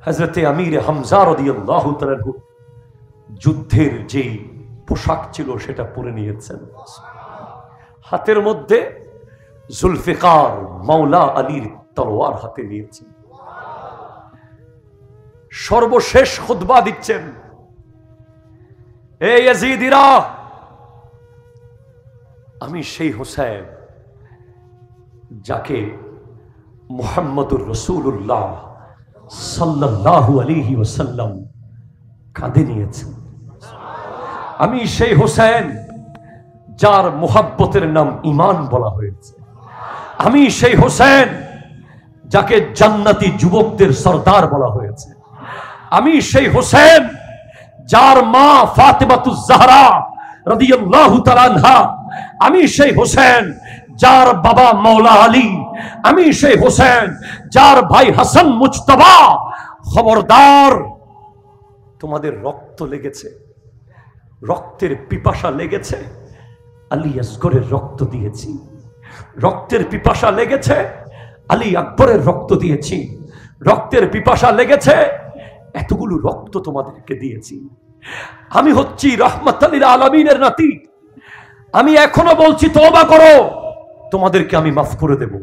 হযরতে আমির হামজা রাদিয়াল্লাহু তাআলা যুদ্ধের যে পোশাক ছিল সেটা পরে নিয়েছেন। হাতের মধ্যে জুলফিকার মাওলা আলীর তলোয়ার হাতে নিয়েছেন। সর্বশেষ খুতবা দিচ্ছেন, এ ইয়াজিদিরা, আমি সেই হুসাইন যাকে মুহাম্মদুর রাসূলুল্লাহ সাল্লাল্লাহু আলাইহি ওয়াসাল্লাম কাঁধে নিয়েছেন। আমি সেই হুসাইন যার মুহাব্বতের নাম ঈমান বলা হয়েছে। আমি সেই হুসাইন যাকে জান্নাতি যুবকদের সরদার বলা হয়েছে। আমি সেই হুসাইন যার মা ফাতেমাতুজ জাহরা রাদিয়াল্লাহু তাআলা আনহা। আমি সেই হুসাইন যার বাবা মাওলা আলী। আমি সেই হুসাইন যার ভাই হাসান মুজতবা খবরদার, তোমাদের রক্ত লেগেছে, রক্তের পিপাসা লেগেছে, আলী আসগরের রক্ত দিয়েছি। রক্তের পিপাসা লেগেছে, আলী আকবরের রক্ত দিয়েছি। রক্তের পিপাসা লেগেছে, এতগুলো রক্ত তোমাদেরকে দিয়েছি। আমি হচ্ছি রাহমাতুল লিল আলামিনের নাতি। আমি এখনো বলছি তওবা করো, তোমাদেরকে আমি মাফ করে দেব।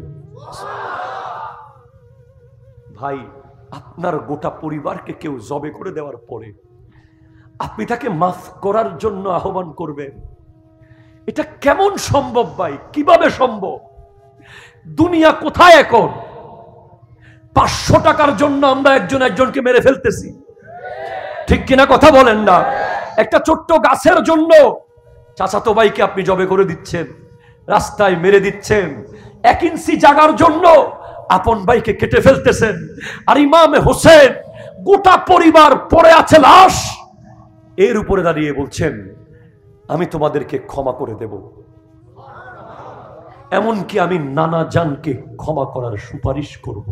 ভাই, আপনার গোটা পরিবারকে কেউ জবে করে দেওয়ার পরে আপনি তাকে মাফ করার জন্য আহ্বান করবেন, এটা কেমন সম্ভব ভাই? কিভাবে সম্ভব? দুনিয়া কোথায় এখন? 500 টাকার জন্য আমরা একজন একজনকে মেরে ফেলতেছি, ঠিক কিনা কথা বলেন না? একটা ছোট্ট গাছের জন্য চাচাতো ভাইকে আপনি জবে করে দিচ্ছেন, রাস্তায় মেরে দিচ্ছেন। 1 ইঞ্চি জায়গার জন্য আপন ভাইকে কেটে ফেলতেছেন। আর ইমামে হোসেন গোটা পরিবার পড়ে আছে লাশ, এর উপরে দাঁড়িয়ে বলছেন আমি তোমাদেরকে ক্ষমা করে দেব। এমনকি আমি নানা জানকে ক্ষমা করার সুপারিশ করব।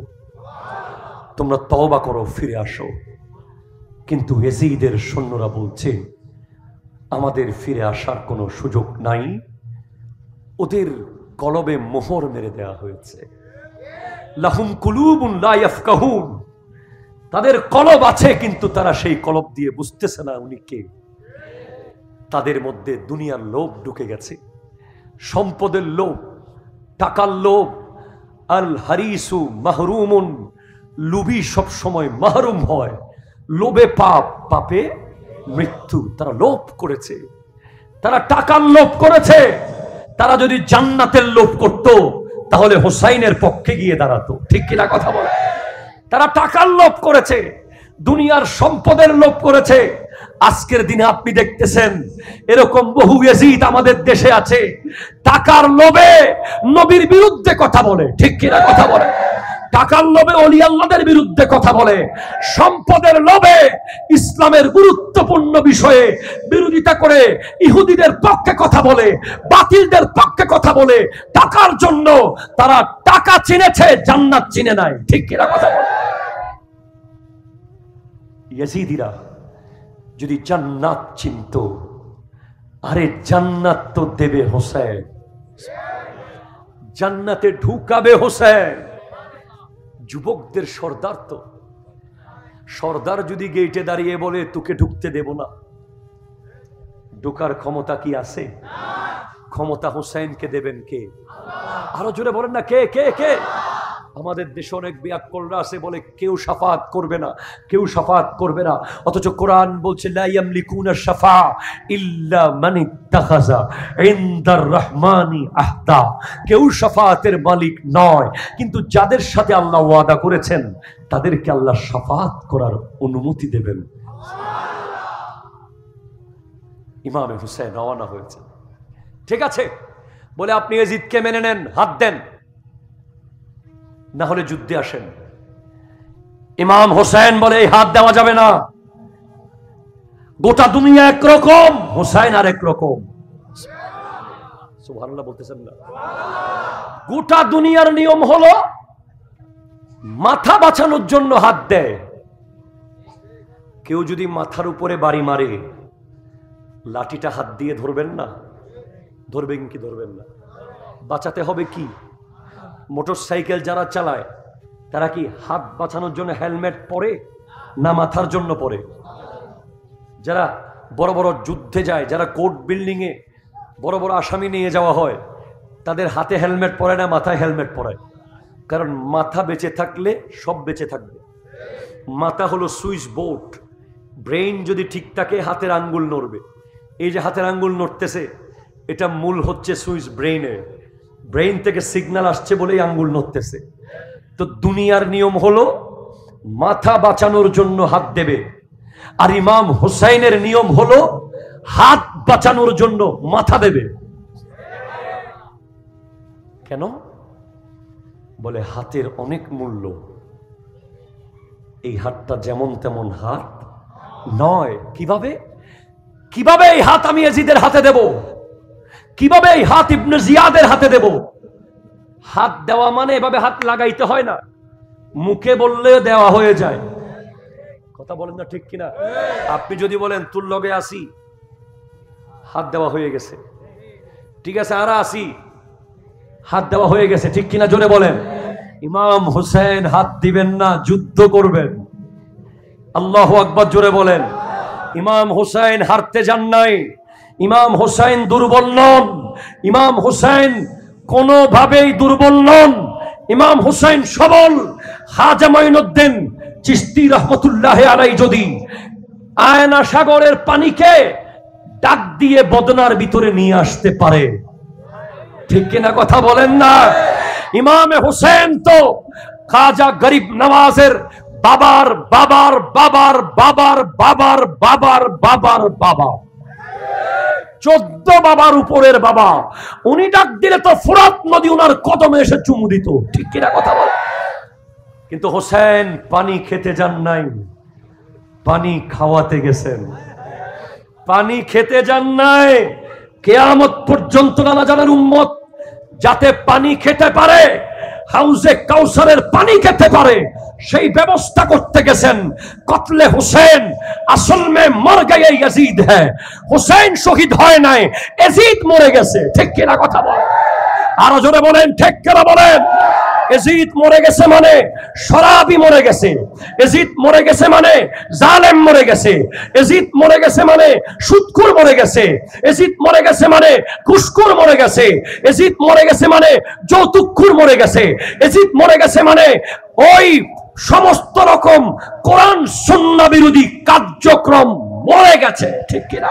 তোমরা তওবা করো, ফিরে আসো। কিন্তু ইয়াজিদের সৈন্যরা বলছে আমাদের ফিরে আসার কোনো সুযোগ নাই, ওদের কলবে মোহর মেরে দেওয়া হয়েছে। লাহুম কুলুবুন লা ইয়াফকাহুন, তাদের কলব আছে কিন্তু তারা সেই কলব দিয়ে বুঝতেছে না উনি কে। তাদের মধ্যে দুনিয়ার লোভ ঢুকে গেছে, সম্পদের লোভ, টাকার লোভ। আল হারিসু মাহরুমুন, লোভী সব সময় মাহরুম হয়। লোভে পাপ, পাপে মৃত্যু। তারা লোভ করেছে, তারা টাকার লোভ করেছে। তারা যদি জান্নাতের লোভ করত তাহলে হোসাইনের পক্ষে গিয়ে দাঁড়াতো, ঠিক কিনা কথা বলে? তারা টাকার লোভ করেছে, দুনিয়ার সম্পদের লোভ করেছে। আজকের দিনে আপনি দেখতেছেন এরকম বহু ইয়াজিদ আমাদের দেশে আছে, টাকার লোভে নবীর বিরুদ্ধে কথা বলে, ঠিক কিনা কথা বলে? টাকার লোভে ওলি আল্লাহদের বিরুদ্ধে কথা বলে, সম্পদের লোভে ইসলামের গুরুত্বপূর্ণ বিষয়ে বিরোধিতা করে ইহুদিদের পক্ষে কথা বলে, বাতিলদের পক্ষে কথা বলে। টাকার জন্য তারা টাকা চিনেছে, জান্নাত চিনে নাই, ঠিক কিনা কথা বলে? ইয়াজিদিরা যদি জান্নাত চিনত, আরে জান্নাত তো দেবে হোসেন, জান্নাতে ঢুকাবে হোসেন। যুবকদের সর্দার তো, সর্দার যদি গেটে দাঁড়িয়ে বলে তোকে ঢুকতে দেব না, ঢোকার ক্ষমতা কি আছে? ক্ষমতা হোসেনকে দেবেন কে? আরো জোরে বলেন না, কে কে কে? আমাদের দেশে অনেক বিয়াক্কলরা আছে, বলে কেউ শাফাত করবে না, কেউ শাফাত করবে না। অথচ কোরআন বলছে লা ইয়ামলিকুনা শাফা ইল্লা মান ইত্তাখাযা ইনদার রহমানি আহদা। কেউ শাফাতের মালিক নয়, কিন্তু যাদের সাথে আল্লাহ ওয়াদা করেছেন তাদেরকে আল্লাহ শাফাত করার অনুমতি দেবেন। ইমামে হুসাইন রওনা হয়েছে, ঠিক আছে বলে আপনি ইয়াজিদকে মেনে নেন, হাত দেন, না হলে যুদ্ধে আসেন। ইমাম হোসেন বলে এই হাত দেওয়া যাবে না। গোটা দুনিয়া একরকম, হোসেন আর একরকম। সুবহানাল্লাহ বলতেছেন না? গোটা দুনিয়ার নিয়ম হলো মাথা বাঁচানোর জন্য হাত দেয়। কেউ যদি মাথার উপরে বাড়ি মারে, লাঠিটা হাত দিয়ে ধরবেন না? ধরবেন কি ধরবেন না? বাঁচাতে হবে কি? মোটর সাইকেল যারা চালায় তারা কি হাত বাঁচানোর জন্য হেলমেট পরে না মাথার জন্য পরে? যারা বড় বড় যুদ্ধে যায়, যারা কোর্ট বিল্ডিং এ বড় বড় আসামি নিয়ে যাওয়া হয়, তাদের হাতে হেলমেট পরে না মাথায় হেলমেট পরায়? কারণ মাথা বেঁচে থাকলে সব বেঁচে থাকবে। মাথা হলো সুইচ বোর্ড, ব্রেইন যদি ঠিক থাকে হাতের আঙ্গুল নড়বে। এই যে হাতের আঙ্গুল নড়তেছে, এটা মূল হচ্ছে সুইচ ব্রেইনের, ব্রেইন থেকে সিগন্যাল আসছে বলেই আঙ্গুল নড়তেছে। তো দুনিয়ার নিয়ম হলো মাথা বাঁচানোর জন্য হাত দেবে, আর ইমাম হুসাইনের নিয়ম হলো হাত বাঁচানোর জন্য মাথা দেবে। কেন? বলে হাতের অনেক মূল্য, এই হাতটা যেমন তেমন হাত নয়। কিভাবে কিভাবে এই হাত আমি ইয়াজিদের হাতে দেব? কিভাবে এই হাত ইবনে জিয়াদের হাতে দেব? হাত দেওয়া মানে এভাবে হাত লাগাইতে হয় না, মুখে বললে দেওয়া হয়ে যায়। কথা বলেন না ঠিক কিনা? আপনি যদি বলেন তোর লগে আসি, হাত দেওয়া হয়ে গেছে, ঠিক আছে, আর আসি, হাত দেওয়া হয়ে গেছে, ঠিক কিনা জোরে বলেন। ইমাম হোসেন হাত দিবেন না, যুদ্ধ করবেন। আল্লাহু আকবার জোরে বলেন। ইমাম হোসেন হারতে যান নাই, ইমাম হোসেন দুর্বল নন, ইমাম হোসেন কোনোভাবেই দুর্বল নন, ইমাম হোসেন সবল। খাজা মঈনুদ্দিন চিশতি রহমতুল্লাহ আলাইহি যদি আয়না সাগরের পানিকে ডাক দিয়ে বদনার ভিতরে নিয়ে আসতে পারে, ঠিক কিনা কথা বলেন না? ইমাম হোসেন তো খাজা গরিব নওয়াজের বাবার বাবার বাবার বাবার বাবার বাবার বাবার বাবা, 14 বাবার উপরের বাবা। উনি ডাক দিলে তো ফোরাত নদী উনার কদমে এসে চুমু দিত, ঠিক কিনা কথা বল। কিন্তু হোসেন পানি খেতে যান নাই, পানি খাওয়াতে গেছেন। পানি খেতে যান নাই, কিয়ামত পর্যন্ত নানা জানার উম্মত যাতে পানি খেতে পারে, হাউজে কাউসারের পানি খেতে পারে, সেই ব্যবস্থা করতে গেছেন। কতলে হুসেন আসল মে মর গয়ে ইয়াজিদ হ্যায়, হুসেন শহীদ হয় নাই, ইয়াজিদ মরে গেছে, ঠিক কিনা কথা বল। আরো জোরে বলেন, ঠিক কিনা বলেন। ইয়াজিদ মরে গেছে মানে শরাবি মরে গেছে, ইয়াজিদ মরে গেছে মানে জালেম মরে গেছে, ইয়াজিদ মরে গেছে মানে সুদখোর মরে গেছে, ইয়াজিদ মরে গেছে মানে ঘুষখোর মরে গেছে, ইয়াজিদ মরে গেছে মানে যৌতুকখোর মরে গেছে, ইয়াজিদ মরে গেছে মানে ওই সমস্ত রকম কোরআন সুন্নাহ বিরোধী কার্যক্রম মরে গেছে, ঠিক কিনা?